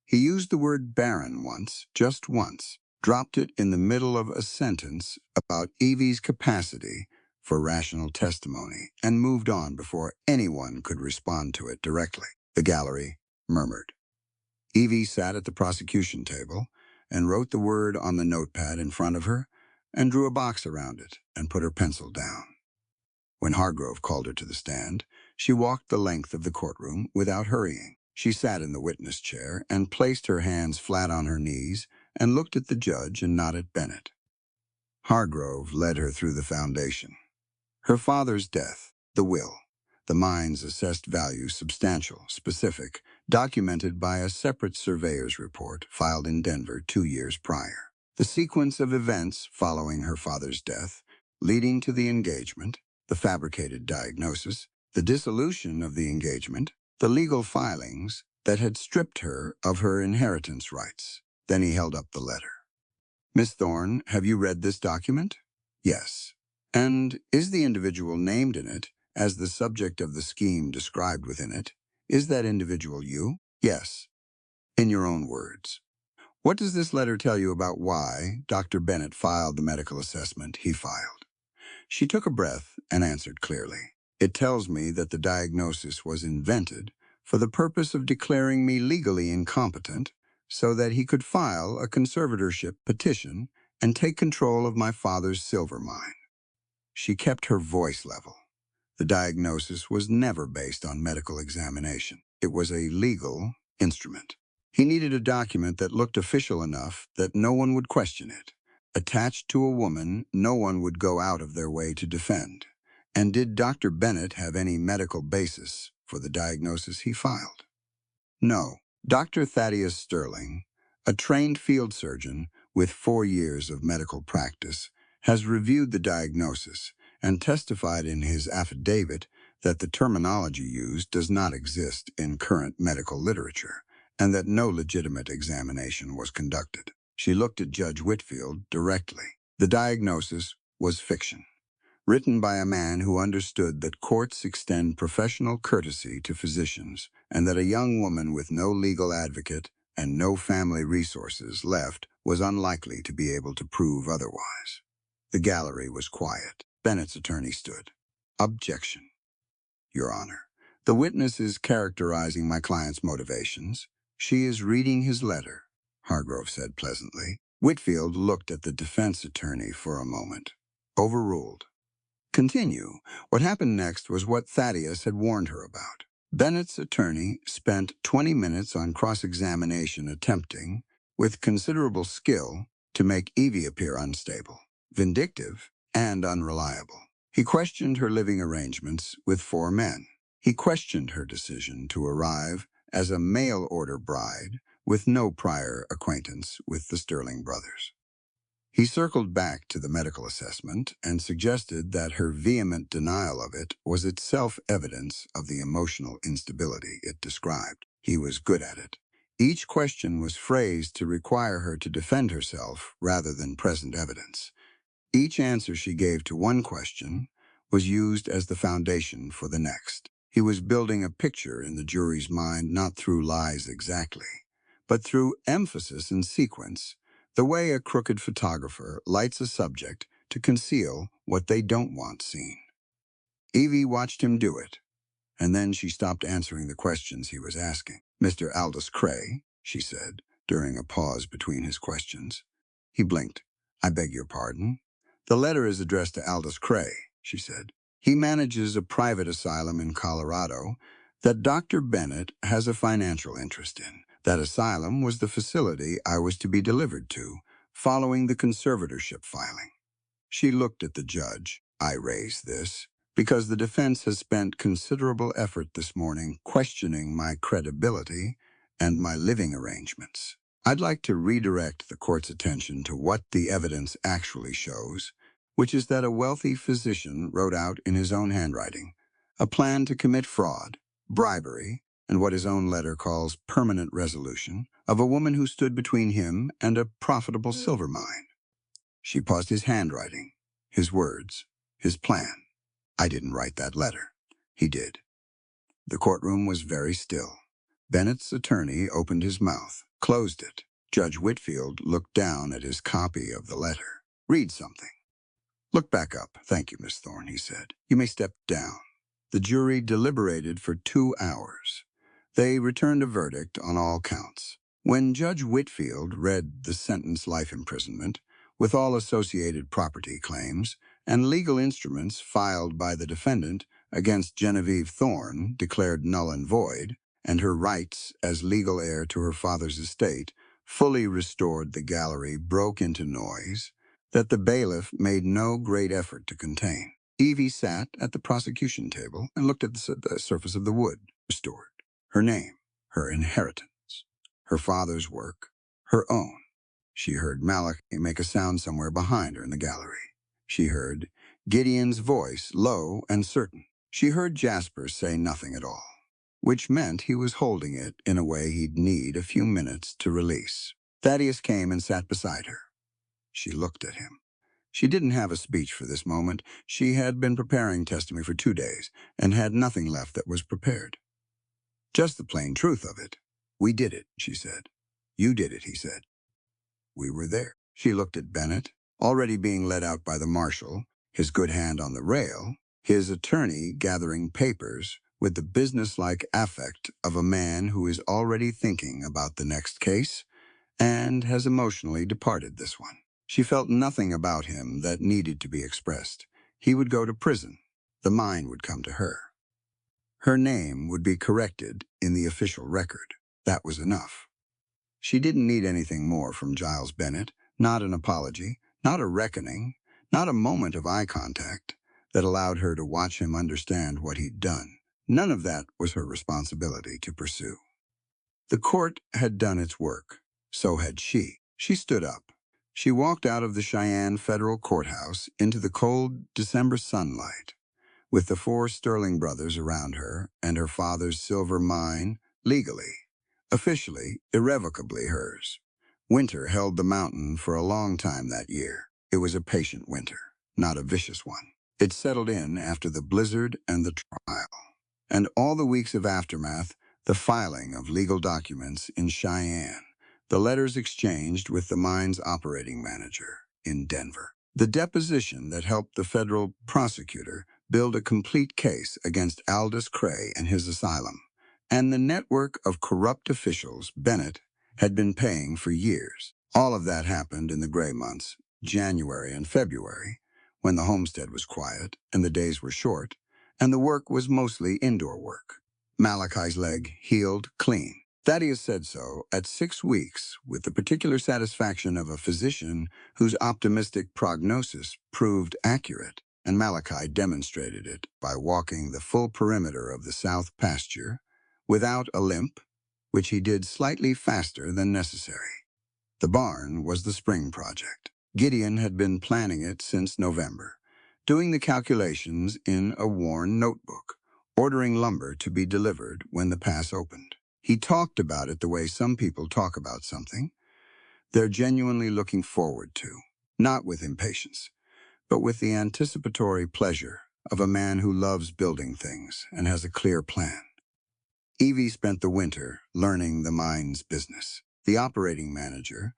He used the word barren once, just once, dropped it in the middle of a sentence about Evie's capacity for rational testimony, and moved on before anyone could respond to it directly. The gallery murmured. Evie sat at the prosecution table and wrote the word on the notepad in front of her and drew a box around it and put her pencil down. When Hargrove called her to the stand, she walked the length of the courtroom without hurrying. She sat in the witness chair and placed her hands flat on her knees and looked at the judge and not at Bennett. Hargrove led her through the foundation. Her father's death, the will, the mine's assessed value substantial, specific, documented by a separate surveyor's report filed in Denver 2 years prior. The sequence of events following her father's death, leading to the engagement, the fabricated diagnosis, the dissolution of the engagement, the legal filings that had stripped her of her inheritance rights. Then he held up the letter. Miss Thorne, have you read this document? Yes. And is the individual named in it as the subject of the scheme described within it? Is that individual you? Yes. In your own words. What does this letter tell you about why Dr. Bennett filed the medical assessment he filed? She took a breath and answered clearly. It tells me that the diagnosis was invented for the purpose of declaring me legally incompetent so that he could file a conservatorship petition and take control of my father's silver mine. She kept her voice level. The diagnosis was never based on medical examination. It was a legal instrument. He needed a document that looked official enough that no one would question it. Attached to a woman no one would go out of their way to defend. And did Dr. Bennett have any medical basis for the diagnosis he filed? No. Dr. Thaddeus Sterling, a trained field surgeon with 4 years of medical practice, has reviewed the diagnosis and testified in his affidavit that the terminology used does not exist in current medical literature and that no legitimate examination was conducted. She looked at Judge Whitfield directly. The diagnosis was fiction, written by a man who understood that courts extend professional courtesy to physicians and that a young woman with no legal advocate and no family resources left was unlikely to be able to prove otherwise. The gallery was quiet. Bennett's attorney stood. Objection. Your Honor, the witness is characterizing my client's motivations. She is reading his letter, Hargrove said pleasantly. Whitfield looked at the defense attorney for a moment. Overruled. Continue. What happened next was what Thaddeus had warned her about. Bennett's attorney spent 20 minutes on cross-examination attempting, with considerable skill, to make Evie appear unstable, vindictive, and unreliable. He questioned her living arrangements with 4 men. He questioned her decision to arrive as a mail-order bride with no prior acquaintance with the Sterling brothers. He circled back to the medical assessment and suggested that her vehement denial of it was itself evidence of the emotional instability it described. He was good at it. Each question was phrased to require her to defend herself rather than present evidence. Each answer she gave to one question was used as the foundation for the next. He was building a picture in the jury's mind not through lies exactly, but through emphasis and sequence, the way a crooked photographer lights a subject to conceal what they don't want seen. Evie watched him do it, and then she stopped answering the questions he was asking. "Mr. Aldous Cray," she said, during a pause between his questions. He blinked. "I beg your pardon?" "The letter is addressed to Aldous Cray," she said. "He manages a private asylum in Colorado that Dr. Bennett has a financial interest in. That asylum was the facility I was to be delivered to, following the conservatorship filing." She looked at the judge. "I raise this because the defense has spent considerable effort this morning questioning my credibility and my living arrangements. I'd like to redirect the court's attention to what the evidence actually shows, which is that a wealthy physician wrote out in his own handwriting a plan to commit fraud, bribery, and what his own letter calls permanent resolution of a woman who stood between him and a profitable silver mine." She paused. "His handwriting, his words, his plan. I didn't write that letter. He did." The courtroom was very still. Bennett's attorney opened his mouth, closed it. Judge Whitfield looked down at his copy of the letter. "Read something." "Look back up. Thank you, Miss Thorne," he said. "You may step down." The jury deliberated for 2 hours. They returned a verdict on all counts. When Judge Whitfield read the sentence life imprisonment, with all associated property claims and legal instruments filed by the defendant against Genevieve Thorne declared null and void, and her rights as legal heir to her father's estate fully restored, the gallery broke into noise that the bailiff made no great effort to contain. Evie sat at the prosecution table and looked at the surface of the wood. Restored. Her name, her inheritance, her father's work, her own. She heard Malachi make a sound somewhere behind her in the gallery. She heard Gideon's voice, low and certain. She heard Jasper say nothing at all, which meant he was holding it in a way he'd need a few minutes to release. Thaddeus came and sat beside her. She looked at him. She didn't have a speech for this moment. She had been preparing testimony for 2 days and had nothing left that was prepared. "Just the plain truth of it. We did it," she said. "You did it," he said. "We were there." She looked at Bennett, already being led out by the marshal, his good hand on the rail, his attorney gathering papers with the businesslike affect of a man who is already thinking about the next case and has emotionally departed this one. She felt nothing about him that needed to be expressed. He would go to prison. The mine would come to her. Her name would be corrected in the official record. That was enough. She didn't need anything more from Giles Bennett, not an apology, not a reckoning, not a moment of eye contact that allowed her to watch him understand what he'd done. None of that was her responsibility to pursue. The court had done its work. So had she. She stood up. She walked out of the Cheyenne Federal Courthouse into the cold December sunlight, with the 4 Sterling brothers around her and her father's silver mine legally, officially, irrevocably hers. Winter held the mountain for a long time that year. It was a patient winter, not a vicious one. It settled in after the blizzard and the trial, and all the weeks of aftermath, the filing of legal documents in Cheyenne, the letters exchanged with the mine's operating manager in Denver, the deposition that helped the federal prosecutor build a complete case against Aldous Cray and his asylum, and the network of corrupt officials Bennett had been paying for years. All of that happened in the gray months, January and February, when the homestead was quiet and the days were short, and the work was mostly indoor work. Malachi's leg healed clean. Thaddeus said so at 6 weeks, with the particular satisfaction of a physician whose optimistic prognosis proved accurate, and Malachi demonstrated it by walking the full perimeter of the south pasture without a limp, which he did slightly faster than necessary. The barn was the spring project. Gideon had been planning it since November, doing the calculations in a worn notebook, ordering lumber to be delivered when the pass opened. He talked about it the way some people talk about something they're genuinely looking forward to, not with impatience, but with the anticipatory pleasure of a man who loves building things and has a clear plan. Evie spent the winter learning the mine's business. The operating manager,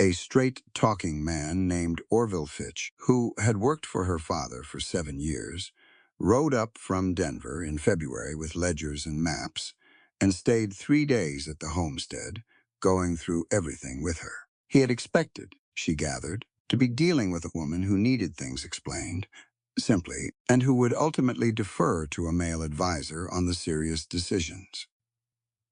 a straight-talking man named Orville Fitch, who had worked for her father for 7 years, rode up from Denver in February with ledgers and maps and stayed 3 days at the homestead, going through everything with her. He had expected, she gathered, to be dealing with a woman who needed things explained, simply, and who would ultimately defer to a male advisor on the serious decisions.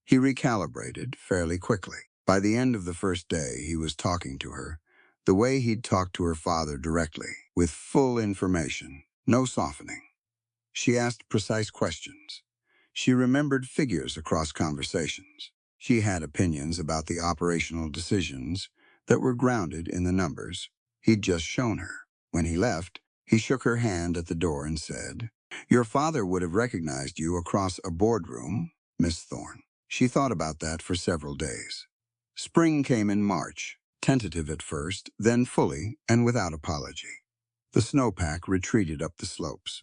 He recalibrated fairly quickly. By the end of the first day, he was talking to her the way he'd talked to her father directly, with full information, no softening. She asked precise questions. She remembered figures across conversations. She had opinions about the operational decisions that were grounded in the numbers he'd just shown her. When he left, he shook her hand at the door and said, "Your father would have recognized you across a boardroom, Miss Thorne." She thought about that for several days. Spring came in March, tentative at first, then fully and without apology. The snowpack retreated up the slopes.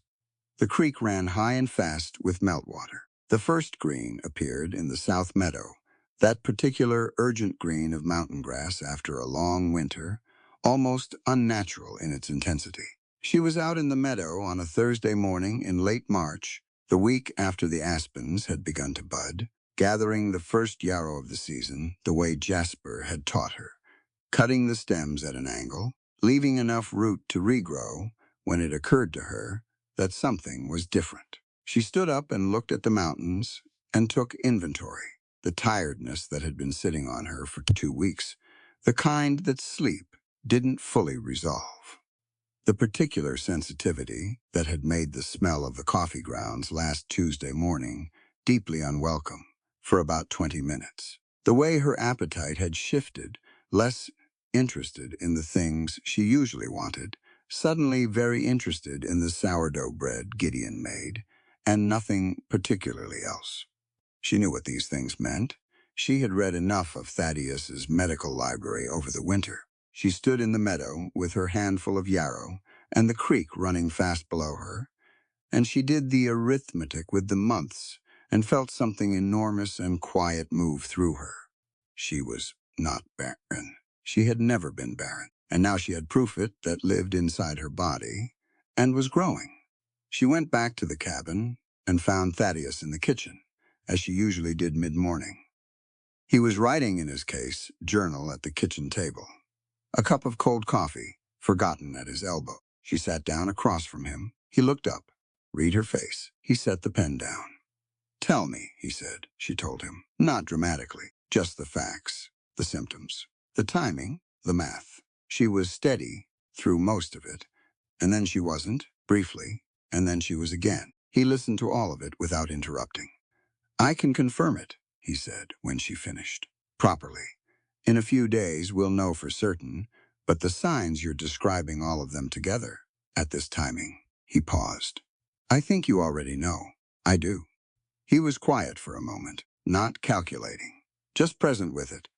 The creek ran high and fast with meltwater. The first green appeared in the south meadow, that particular urgent green of mountain grass after a long winter, almost unnatural in its intensity. She was out in the meadow on a Thursday morning in late March, the week after the aspens had begun to bud, gathering the first yarrow of the season the way Jasper had taught her, cutting the stems at an angle, leaving enough root to regrow when it occurred to her that something was different. She stood up and looked at the mountains and took inventory, the tiredness that had been sitting on her for 2 weeks, the kind that sleep didn't fully resolve. The particular sensitivity that had made the smell of the coffee grounds last Tuesday morning deeply unwelcome for about 20 minutes. The way her appetite had shifted, less interested in the things she usually wanted, suddenly very interested in the sourdough bread Gideon made, and nothing particularly else. She knew what these things meant. She had read enough of Thaddeus's medical library over the winter. She stood in the meadow with her handful of yarrow and the creek running fast below her, and she did the arithmetic with the months and felt something enormous and quiet move through her. She was not barren. She had never been barren, and now she had proof it that lived inside her body and was growing. She went back to the cabin and found Thaddeus in the kitchen, as she usually did mid-morning. He was writing in his case journal at the kitchen table. A cup of cold coffee, forgotten at his elbow. She sat down across from him. He looked up. Read her face. He set the pen down. "Tell me," he said. She told him. Not dramatically, just the facts, the symptoms, the timing, the math. She was steady through most of it, and then she wasn't, briefly, and then she was again. He listened to all of it without interrupting. "I can confirm it," he said when she finished. "Properly. In a few days we'll know for certain, but the signs you're describing all of them together, at this timing." He paused. "I think you already know. I do." He was quiet for a moment, not calculating, just present with it.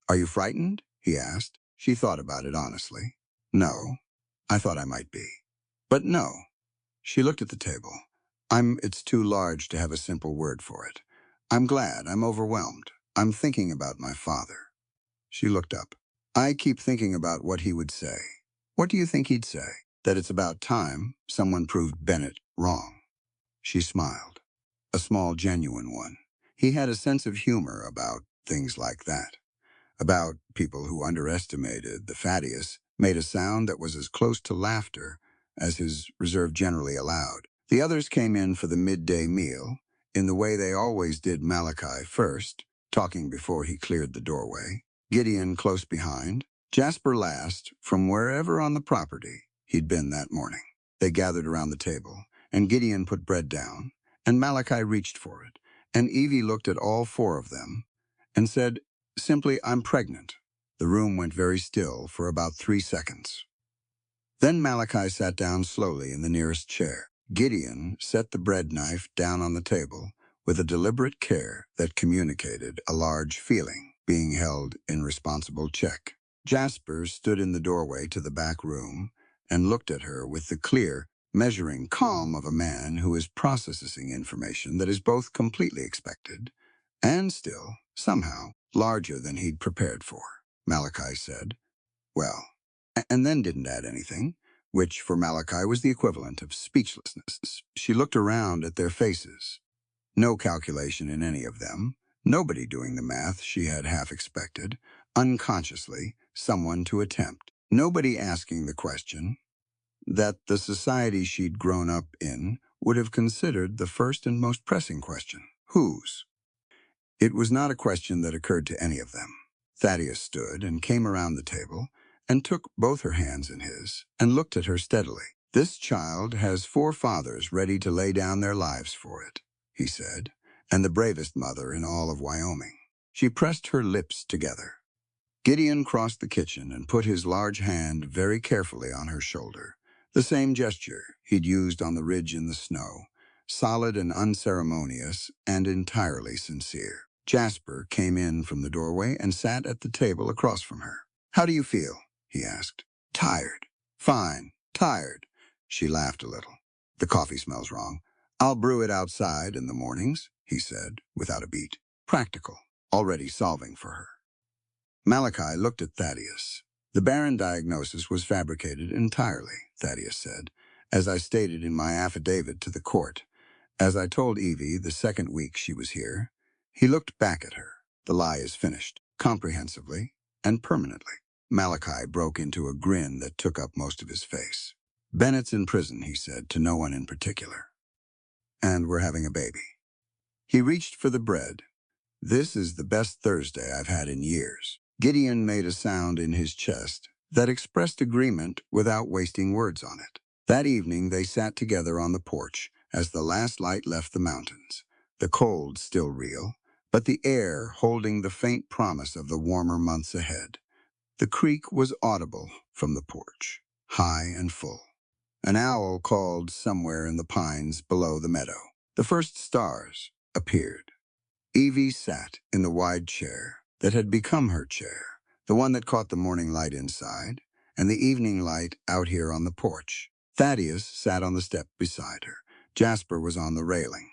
"Are you frightened?" he asked. She thought about it honestly. "No. I thought I might be. But no." She looked at the table. It's too large to have a simple word for it. I'm glad. I'm overwhelmed. I'm thinking about my father." She looked up. "I keep thinking about what he would say." "What do you think he'd say?" "That it's about time someone proved Bennett wrong." She smiled. A small, genuine one. He had a sense of humor about things like that. About people who underestimated the Thaddeus made a sound that was as close to laughter as his reserve generally allowed. The others came in for the midday meal, in the way they always did, Malachi first, talking before he cleared the doorway, Gideon close behind, Jasper last, from wherever on the property he'd been that morning. They gathered around the table, and Gideon put bread down, and Malachi reached for it, and Evie looked at all 4 of them and said, simply, "I'm pregnant." The room went very still for about 3 seconds. Then Malachi sat down slowly in the nearest chair. Gideon set the bread knife down on the table with a deliberate care that communicated a large feeling being held in responsible check. Jasper stood in the doorway to the back room and looked at her with the clear, measuring calm of a man who is processing information that is both completely expected and still, somehow, larger than he'd prepared for. Malachi said, "Well," and then didn't add anything, which for Malachi was the equivalent of speechlessness. She looked around at their faces. No calculation in any of them. Nobody doing the math she had half expected. Unconsciously, someone to attempt. Nobody asking the question that the society she'd grown up in would have considered the first and most pressing question. Whose? It was not a question that occurred to any of them. Thaddeus stood and came around the table and took both her hands in his and looked at her steadily. "This child has 4 fathers ready to lay down their lives for it," he said, "and the bravest mother in all of Wyoming." She pressed her lips together. Gideon crossed the kitchen and put his large hand very carefully on her shoulder, the same gesture he'd used on the ridge in the snow, solid and unceremonious and entirely sincere. Jasper came in from the doorway and sat at the table across from her. "How do you feel?" he asked. "Tired." "Fine. Tired." She laughed a little. "The coffee smells wrong." "I'll brew it outside in the mornings," he said, without a beat. Practical, already solving for her. Malachi looked at Thaddeus. "The Barren diagnosis was fabricated entirely," Thaddeus said, "as I stated in my affidavit to the court. As I told Evie the second week she was here." He looked back at her. "The lie is finished, comprehensively and permanently." Malachi broke into a grin that took up most of his face. "Bennett's in prison," he said, to no one in particular. "And we're having a baby." He reached for the bread. "This is the best Thursday I've had in years." Gideon made a sound in his chest that expressed agreement without wasting words on it. That evening they sat together on the porch as the last light left the mountains, the cold still real, but the air holding the faint promise of the warmer months ahead. The creek was audible from the porch, high and full. An owl called somewhere in the pines below the meadow. The first stars appeared. Evie sat in the wide chair that had become her chair, the one that caught the morning light inside and the evening light out here on the porch. Thaddeus sat on the step beside her. Jasper was on the railing.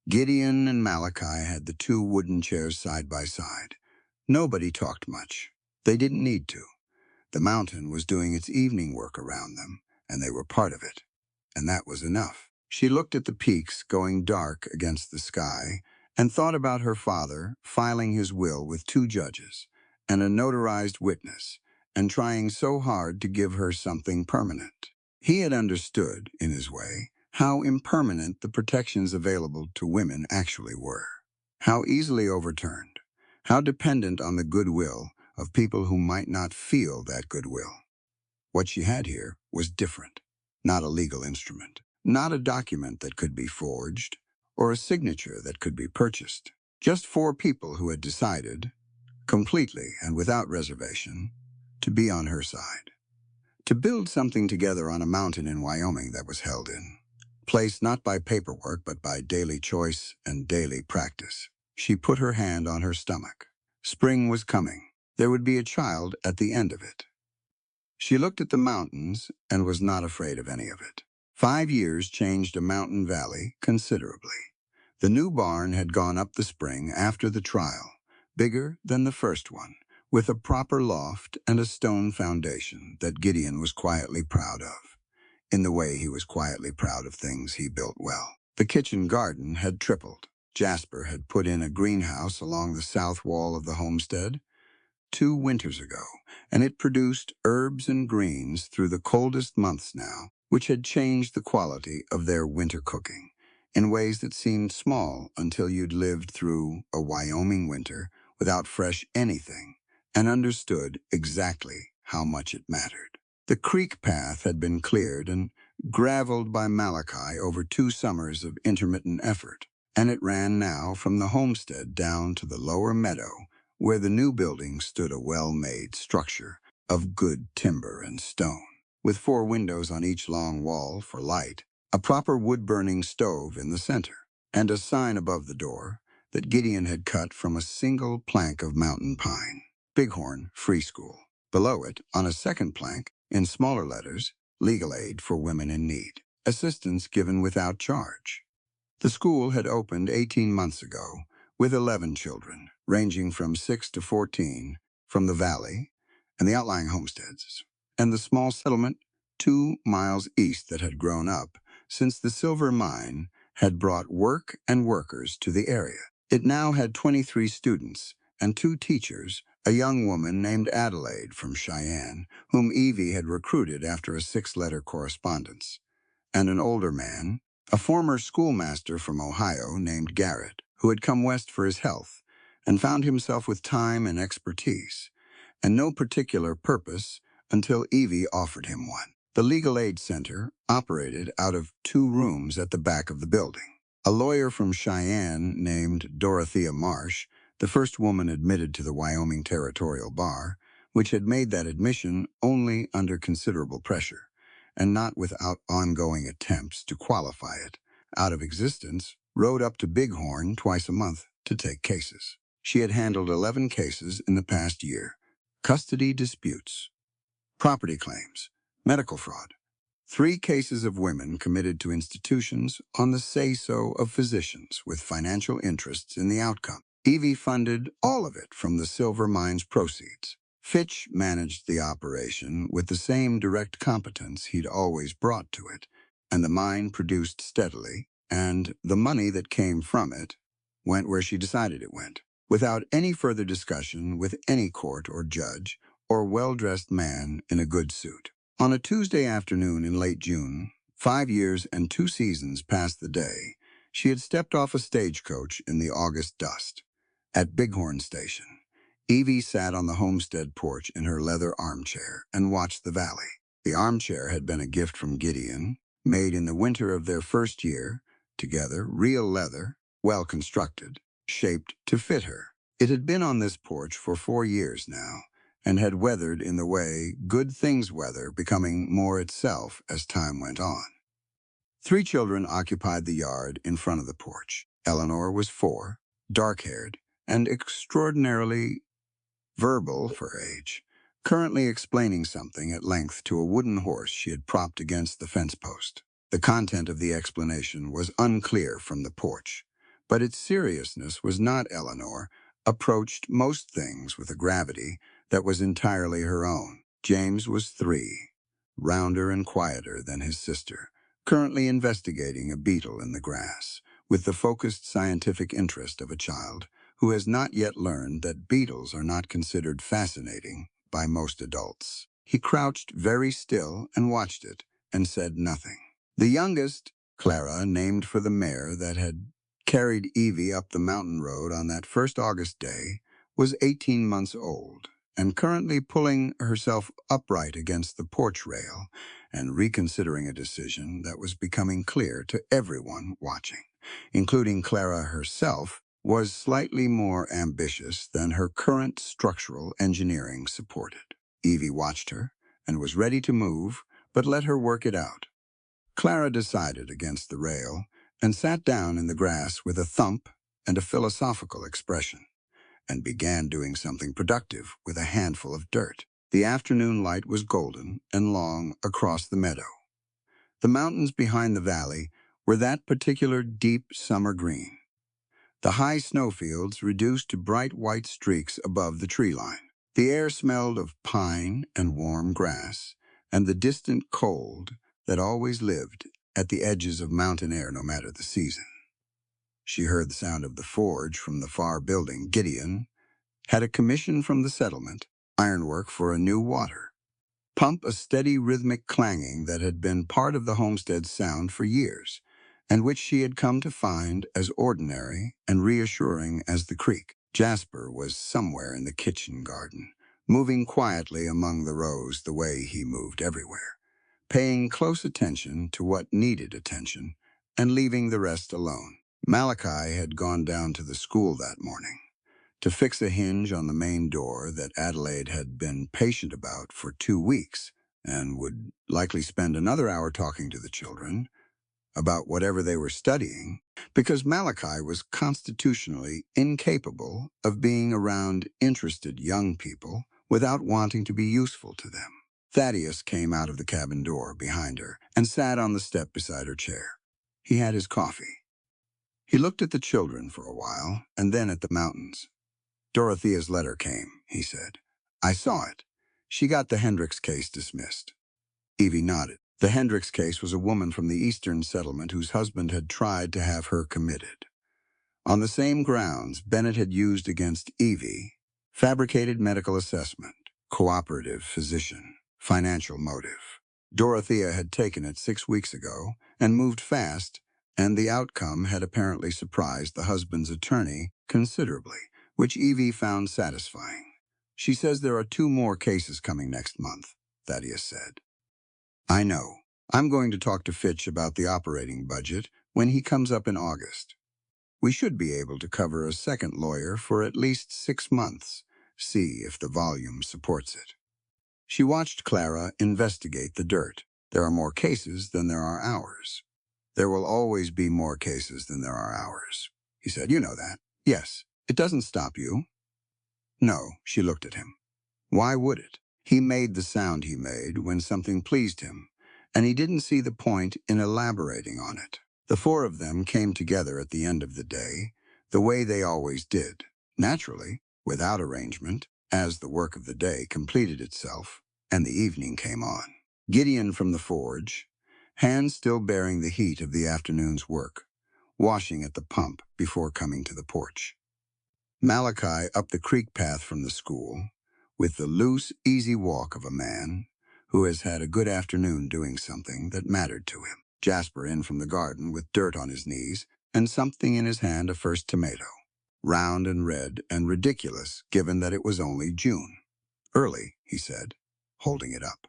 Gideon and Malachi had the 2 wooden chairs side by side. Nobody talked much. They didn't need to. The mountain was doing its evening work around them, and they were part of it. And that was enough. She looked at the peaks going dark against the sky and thought about her father filing his will with 2 judges and a notarized witness and trying so hard to give her something permanent. He had understood, in his way, how impermanent the protections available to women actually were, how easily overturned, how dependent on the goodwill of people who might not feel that goodwill. What she had here was different, not a legal instrument, not a document that could be forged, or a signature that could be purchased. Just 4 people who had decided, completely and without reservation, to be on her side. To build something together on a mountain in Wyoming that was held in place not by paperwork but by daily choice and daily practice. She put her hand on her stomach. Spring was coming. There would be a child at the end of it. She looked at the mountains and was not afraid of any of it. 5 years changed a mountain valley considerably. The new barn had gone up the spring after the trial, bigger than the first one, with a proper loft and a stone foundation that Gideon was quietly proud of, in the way he was quietly proud of things he built well. The kitchen garden had tripled. Jasper had put in a greenhouse along the south wall of the homestead 2 winters ago, and it produced herbs and greens through the coldest months now, which had changed the quality of their winter cooking in ways that seemed small until you'd lived through a Wyoming winter without fresh anything and understood exactly how much it mattered. The creek path had been cleared and graveled by Malachi over 2 summers of intermittent effort, and it ran now from the homestead down to the lower meadow where the new building stood, a well-made structure of good timber and stone. with 4 windows on each long wall for light, a proper wood-burning stove in the center, and a sign above the door that Gideon had cut from a single plank of mountain pine. Bighorn Free School. Below it, on a second plank, in smaller letters, Legal Aid for Women in Need. Assistance given without charge. The school had opened 18 months ago, with 11 children, ranging from 6 to 14, from the valley and the outlying homesteads, and the small settlement 2 miles east that had grown up since the silver mine had brought work and workers to the area. It now had 23 students and 2 teachers, a young woman named Adelaide from Cheyenne, whom Evie had recruited after a 6-letter correspondence, and an older man, a former schoolmaster from Ohio named Garrett, who had come west for his health and found himself with time and expertise, and no particular purpose until Evie offered him one. The Legal Aid Center operated out of 2 rooms at the back of the building. A lawyer from Cheyenne named Dorothea Marsh, the first woman admitted to the Wyoming Territorial Bar, which had made that admission only under considerable pressure, and not without ongoing attempts to qualify it out of existence, rode up to Bighorn twice a month to take cases. She had handled 11 cases in the past year: custody disputes, property claims, medical fraud, 3 cases of women committed to institutions on the say-so of physicians with financial interests in the outcome. Evie funded all of it from the silver mine's proceeds. Fitch managed the operation with the same direct competence he'd always brought to it, and the mine produced steadily, and the money that came from it went where she decided it went, without any further discussion with any court or judge or well-dressed man in a good suit. On a Tuesday afternoon in late June, 5 years and 2 seasons past the day, she had stepped off a stagecoach in the August dust. At Bighorn Station, Evie sat on the homestead porch in her leather armchair and watched the valley. The armchair had been a gift from Gideon, made in the winter of their first year, together, real leather, well constructed, shaped to fit her. It had been on this porch for 4 years now, and had weathered in the way good things weather, becoming more itself as time went on. 3 children occupied the yard in front of the porch. Eleanor was 4, dark-haired, and extraordinarily verbal for her age, currently explaining something at length to a wooden horse she had propped against the fence post. The content of the explanation was unclear from the porch, but its seriousness was not. Eleanor approached most things with a gravity that was entirely her own. James was 3, rounder and quieter than his sister, currently investigating a beetle in the grass, with the focused scientific interest of a child who has not yet learned that beetles are not considered fascinating by most adults. He crouched very still and watched it, and said nothing. The youngest, Clara, named for the mare that had carried Evie up the mountain road on that first August day, was 18 months old, and currently pulling herself upright against the porch rail and reconsidering a decision that was becoming clear to everyone watching, including Clara herself, was slightly more ambitious than her current structural engineering supported. Evie watched her and was ready to move, but let her work it out. Clara decided against the rail and sat down in the grass with a thump and a philosophical expression, and began doing something productive with a handful of dirt. The afternoon light was golden and long across the meadow. The mountains behind the valley were that particular deep summer green, the high snowfields reduced to bright white streaks above the tree line. The air smelled of pine and warm grass, and the distant cold that always lived at the edges of mountain air no matter the season. She heard the sound of the forge from the far building. Gideon had a commission from the settlement, ironwork for a new water pump, a steady rhythmic clanging that had been part of the homestead's sound for years, and which she had come to find as ordinary and reassuring as the creek. Jasper was somewhere in the kitchen garden, moving quietly among the rows the way he moved everywhere, paying close attention to what needed attention and leaving the rest alone. Malachi had gone down to the school that morning to fix a hinge on the main door that Adelaide had been patient about for 2 weeks and would likely spend another hour talking to the children about whatever they were studying, because Malachi was constitutionally incapable of being around interested young people without wanting to be useful to them. Thaddeus came out of the cabin door behind her and sat on the step beside her chair. He had his coffee. He looked at the children for a while and then at the mountains. Dorothea's letter came, he said. I saw it. She got the Hendricks case dismissed. Evie nodded. The Hendricks case was a woman from the Eastern settlement whose husband had tried to have her committed. On the same grounds Bennett had used against Evie: fabricated medical assessment, cooperative physician, financial motive. Dorothea had taken it 6 weeks ago and moved fast, and the outcome had apparently surprised the husband's attorney considerably, which Evie found satisfying. She says there are 2 more cases coming next month, Thaddeus said. I know. I'm going to talk to Fitch about the operating budget when he comes up in August. We should be able to cover a second lawyer for at least 6 months, see if the volume supports it. She watched Clara investigate the dirt. There are more cases than there are hours. There will always be more cases than there are hours, he said. You know that. Yes. It doesn't stop you. No, she looked at him. Why would it? He made the sound he made when something pleased him, and he didn't see the point in elaborating on it. The 4 of them came together at the end of the day, the way they always did, naturally, without arrangement, as the work of the day completed itself, and the evening came on. Gideon from the forge, hands still bearing the heat of the afternoon's work, washing at the pump before coming to the porch. Malachi up the creek path from the school, with the loose, easy walk of a man who has had a good afternoon doing something that mattered to him. Jasper in from the garden with dirt on his knees and something in his hand, a first tomato, round and red and ridiculous given that it was only June. Early, he said, holding it up.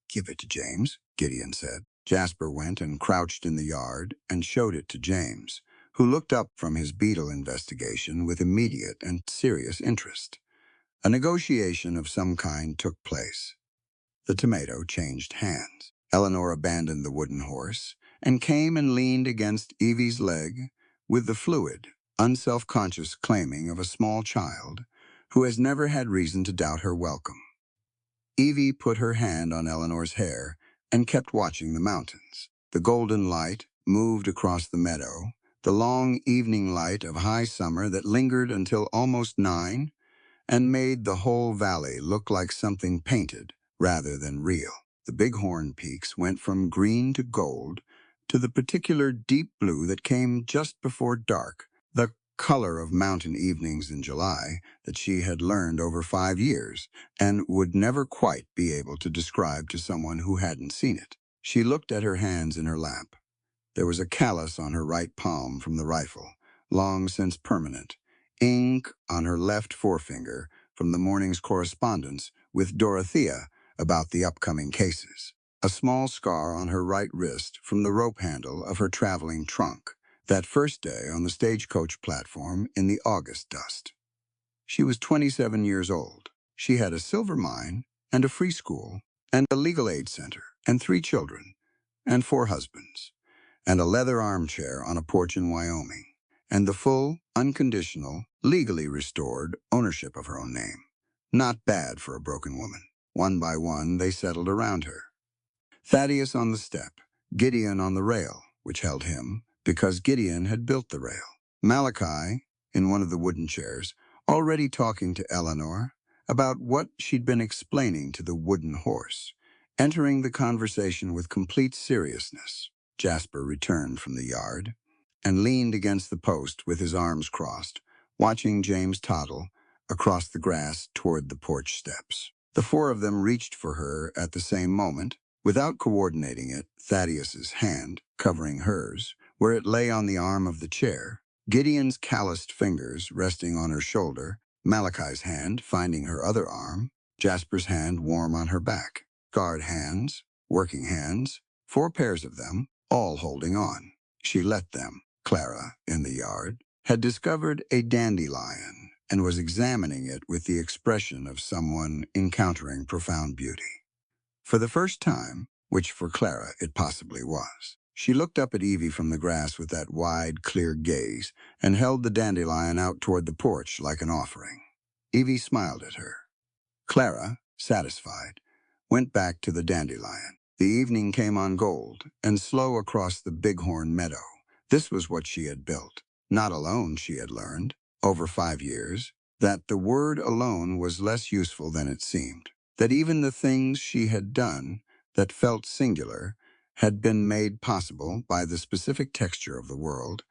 Give it to James, Gideon said. Jasper went and crouched in the yard and showed it to James, who looked up from his beetle investigation with immediate and serious interest. A negotiation of some kind took place. The tomato changed hands. Eleanor abandoned the wooden horse and came and leaned against Evie's leg with the fluid, unself-conscious claiming of a small child who has never had reason to doubt her welcome. Evie put her hand on Eleanor's hair and kept watching the mountains. The golden light moved across the meadow, the long evening light of high summer that lingered until almost 9 and made the whole valley look like something painted rather than real. The Bighorn peaks went from green to gold to the particular deep blue that came just before dark, the color of mountain evenings in July that she had learned over 5 years and would never quite be able to describe to someone who hadn't seen it. She looked at her hands in her lap. There was a callus on her right palm from the rifle, long since permanent, ink on her left forefinger from the morning's correspondence with Dorothea about the upcoming cases, a small scar on her right wrist from the rope handle of her traveling trunk, that first day on the stagecoach platform in the August dust. She was 27 years old. She had a silver mine and a free school and a legal aid center and 3 children and 4 husbands and a leather armchair on a porch in Wyoming, and the full, unconditional, legally restored ownership of her own name. Not bad for a broken woman. One by one, they settled around her. Thaddeus on the step, Gideon on the rail, which held him, because Gideon had built the rail. Malachi, in one of the wooden chairs, already talking to Eleanor about what she'd been explaining to the wooden horse, entering the conversation with complete seriousness. Jasper returned from the yard and leaned against the post with his arms crossed, watching James toddle across the grass toward the porch steps. The 4 of them reached for her at the same moment, without coordinating it, Thaddeus's hand covering hers, where it lay on the arm of the chair, Gideon's calloused fingers resting on her shoulder, Malachi's hand finding her other arm, Jasper's hand warm on her back. Guard hands, working hands, 4 pairs of them, all holding on. She let them. Clara, in the yard, had discovered a dandelion and was examining it with the expression of someone encountering profound beauty. For the first time, which for Clara it possibly was, she looked up at Evie from the grass with that wide, clear gaze and held the dandelion out toward the porch like an offering. Evie smiled at her. Clara, satisfied, went back to the dandelion. The evening came on gold and slow across the bighorn meadow. This was what she had built. Not alone, she had learned, over 5 years, that the word alone was less useful than it seemed. That even the things she had done that felt singular had been made possible by the specific texture of the world.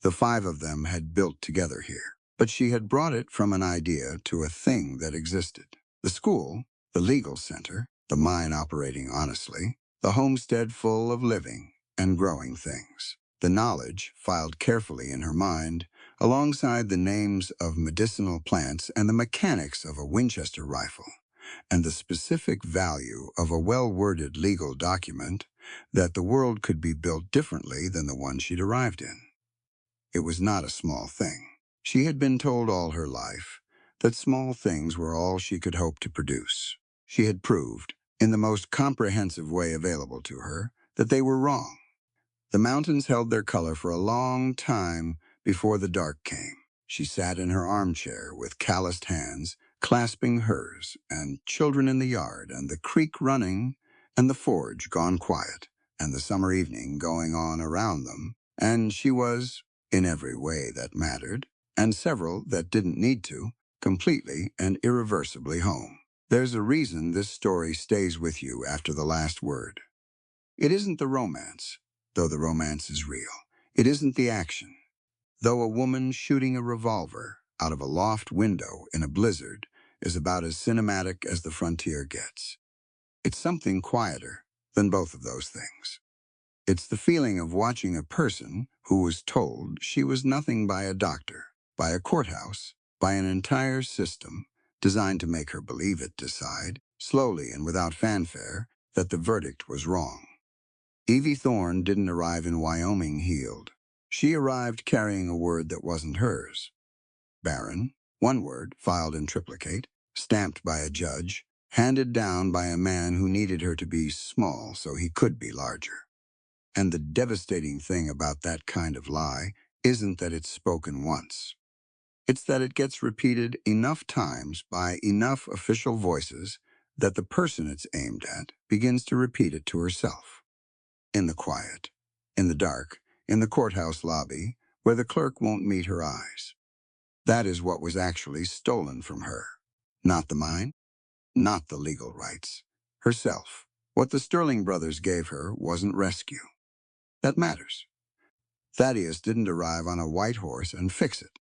The 5 of them had built together here. But she had brought it from an idea to a thing that existed. The school, the legal center, the mine operating honestly, the homestead full of living and growing things. The knowledge filed carefully in her mind, alongside the names of medicinal plants and the mechanics of a Winchester rifle, and the specific value of a well-worded legal document, that the world could be built differently than the one she'd arrived in. It was not a small thing. She had been told all her life that small things were all she could hope to produce. She had proved, in the most comprehensive way available to her, that they were wrong. The mountains held their color for a long time before the dark came. She sat in her armchair with calloused hands, clasping hers, and children in the yard, and the creek running, and the forge gone quiet, and the summer evening going on around them, and she was, in every way that mattered, and several that didn't need to, completely and irreversibly home. There's a reason this story stays with you after the last word. It isn't the romance, though the romance is real. It isn't the action, though a woman shooting a revolver out of a loft window in a blizzard is about as cinematic as the frontier gets. It's something quieter than both of those things. It's the feeling of watching a person who was told she was nothing by a doctor, by a courthouse, by an entire system designed to make her believe it decide, slowly and without fanfare, that the verdict was wrong. Evie Thorne didn't arrive in Wyoming healed. She arrived carrying a word that wasn't hers. Barren, one word, filed in triplicate, stamped by a judge, handed down by a man who needed her to be small so he could be larger. And the devastating thing about that kind of lie isn't that it's spoken once. It's that it gets repeated enough times by enough official voices that the person it's aimed at begins to repeat it to herself. In the quiet, in the dark, in the courthouse lobby, where the clerk won't meet her eyes. That is what was actually stolen from her. Not the mine, not the legal rights. Herself. What the Sterling brothers gave her wasn't rescue. That matters. Thaddeus didn't arrive on a white horse and fix it.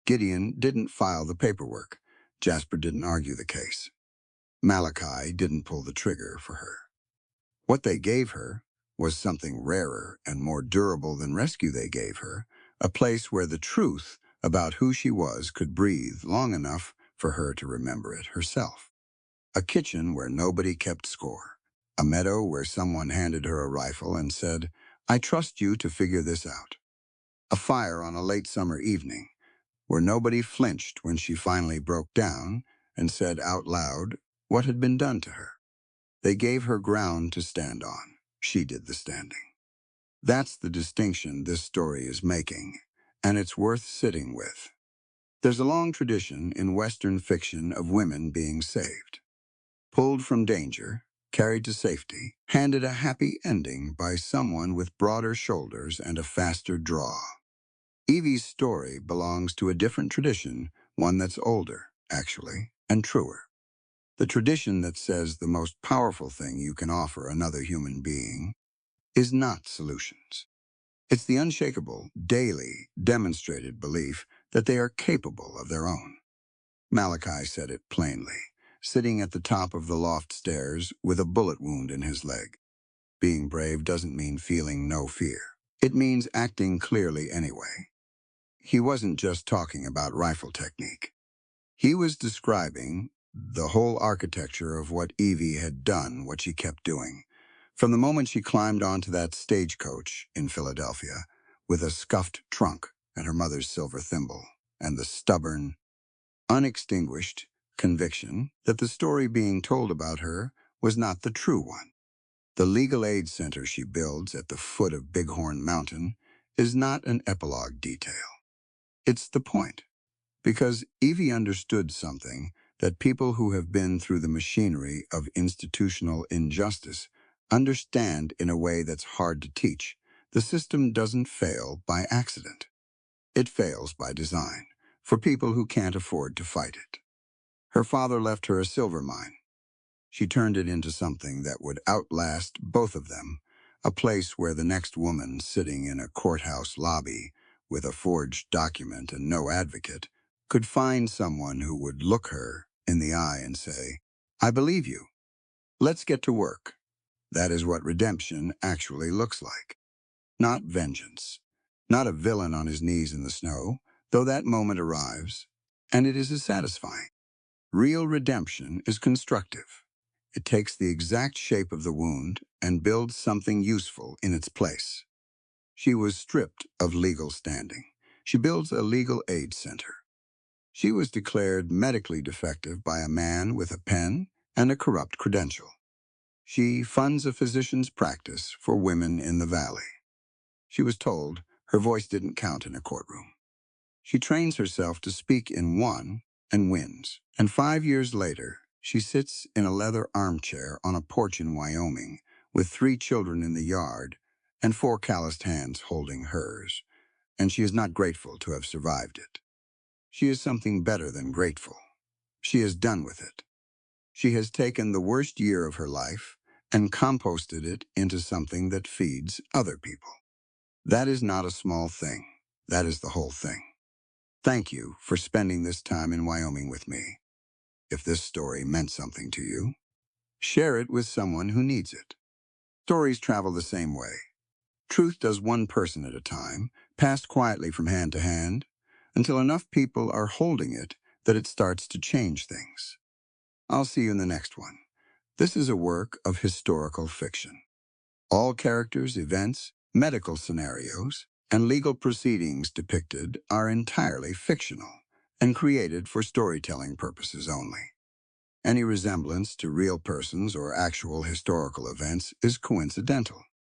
Gideon didn't file the paperwork. Jasper didn't argue the case. Malachi didn't pull the trigger for her. What they gave her was something rarer and more durable than rescue they gave her, a place where the truth about who she was could breathe long enough for her to remember it herself. A kitchen where nobody kept score. A meadow where someone handed her a rifle and said, "I trust you to figure this out." A fire on a late summer evening where nobody flinched when she finally broke down and said out loud what had been done to her. They gave her ground to stand on. She did the standing. That's the distinction this story is making, and it's worth sitting with. There's a long tradition in Western fiction of women being saved. Pulled from danger, carried to safety, handed a happy ending by someone with broader shoulders and a faster draw. Evie's story belongs to a different tradition, one that's older, actually, and truer. The tradition that says the most powerful thing you can offer another human being is not solutions. It's the unshakable, daily, demonstrated belief that they are capable of their own. Malachi said it plainly, sitting at the top of the loft stairs with a bullet wound in his leg. Being brave doesn't mean feeling no fear. It means acting clearly anyway. He wasn't just talking about rifle technique. He was describing the whole architecture of what Evie had done, what she kept doing. From the moment she climbed onto that stagecoach in Philadelphia with a scuffed trunk and her mother's silver thimble, and the stubborn, unextinguished conviction that the story being told about her was not the true one. The legal aid center she builds at the foot of Bighorn Mountain is not an epilogue detail. It's the point, because Evie understood something that people who have been through the machinery of institutional injustice understand in a way that's hard to teach. The system doesn't fail by accident. It fails by design, for people who can't afford to fight it. Her father left her a silver mine. She turned it into something that would outlast both of them, a place where the next woman sitting in a courthouse lobby with a forged document and no advocate could find someone who would look her in the eye and say, "I believe you. Let's get to work." That is what redemption actually looks like. Not vengeance. Not a villain on his knees in the snow, though that moment arrives, and it is satisfying. Real redemption is constructive. It takes the exact shape of the wound and builds something useful in its place. She was stripped of legal standing. She builds a legal aid center. She was declared medically defective by a man with a pen and a corrupt credential. She funds a physician's practice for women in the valley. She was told her voice didn't count in a courtroom. She trains herself to speak in one and wins. And 5 years later, she sits in a leather armchair on a porch in Wyoming with 3 children in the yard and 4 calloused hands holding hers. And she is not grateful to have survived it. She is something better than grateful. She is done with it. She has taken the worst year of her life and composted it into something that feeds other people. That is not a small thing. That is the whole thing. Thank you for spending this time in Wyoming with me. If this story meant something to you, share it with someone who needs it. Stories travel the same way. Truth does one person at a time, passed quietly from hand to hand, until enough people are holding it that it starts to change things. I'll see you in the next one. This is a work of historical fiction. All characters, events, medical scenarios, and legal proceedings depicted are entirely fictional and created for storytelling purposes only. Any resemblance to real persons or actual historical events is coincidental.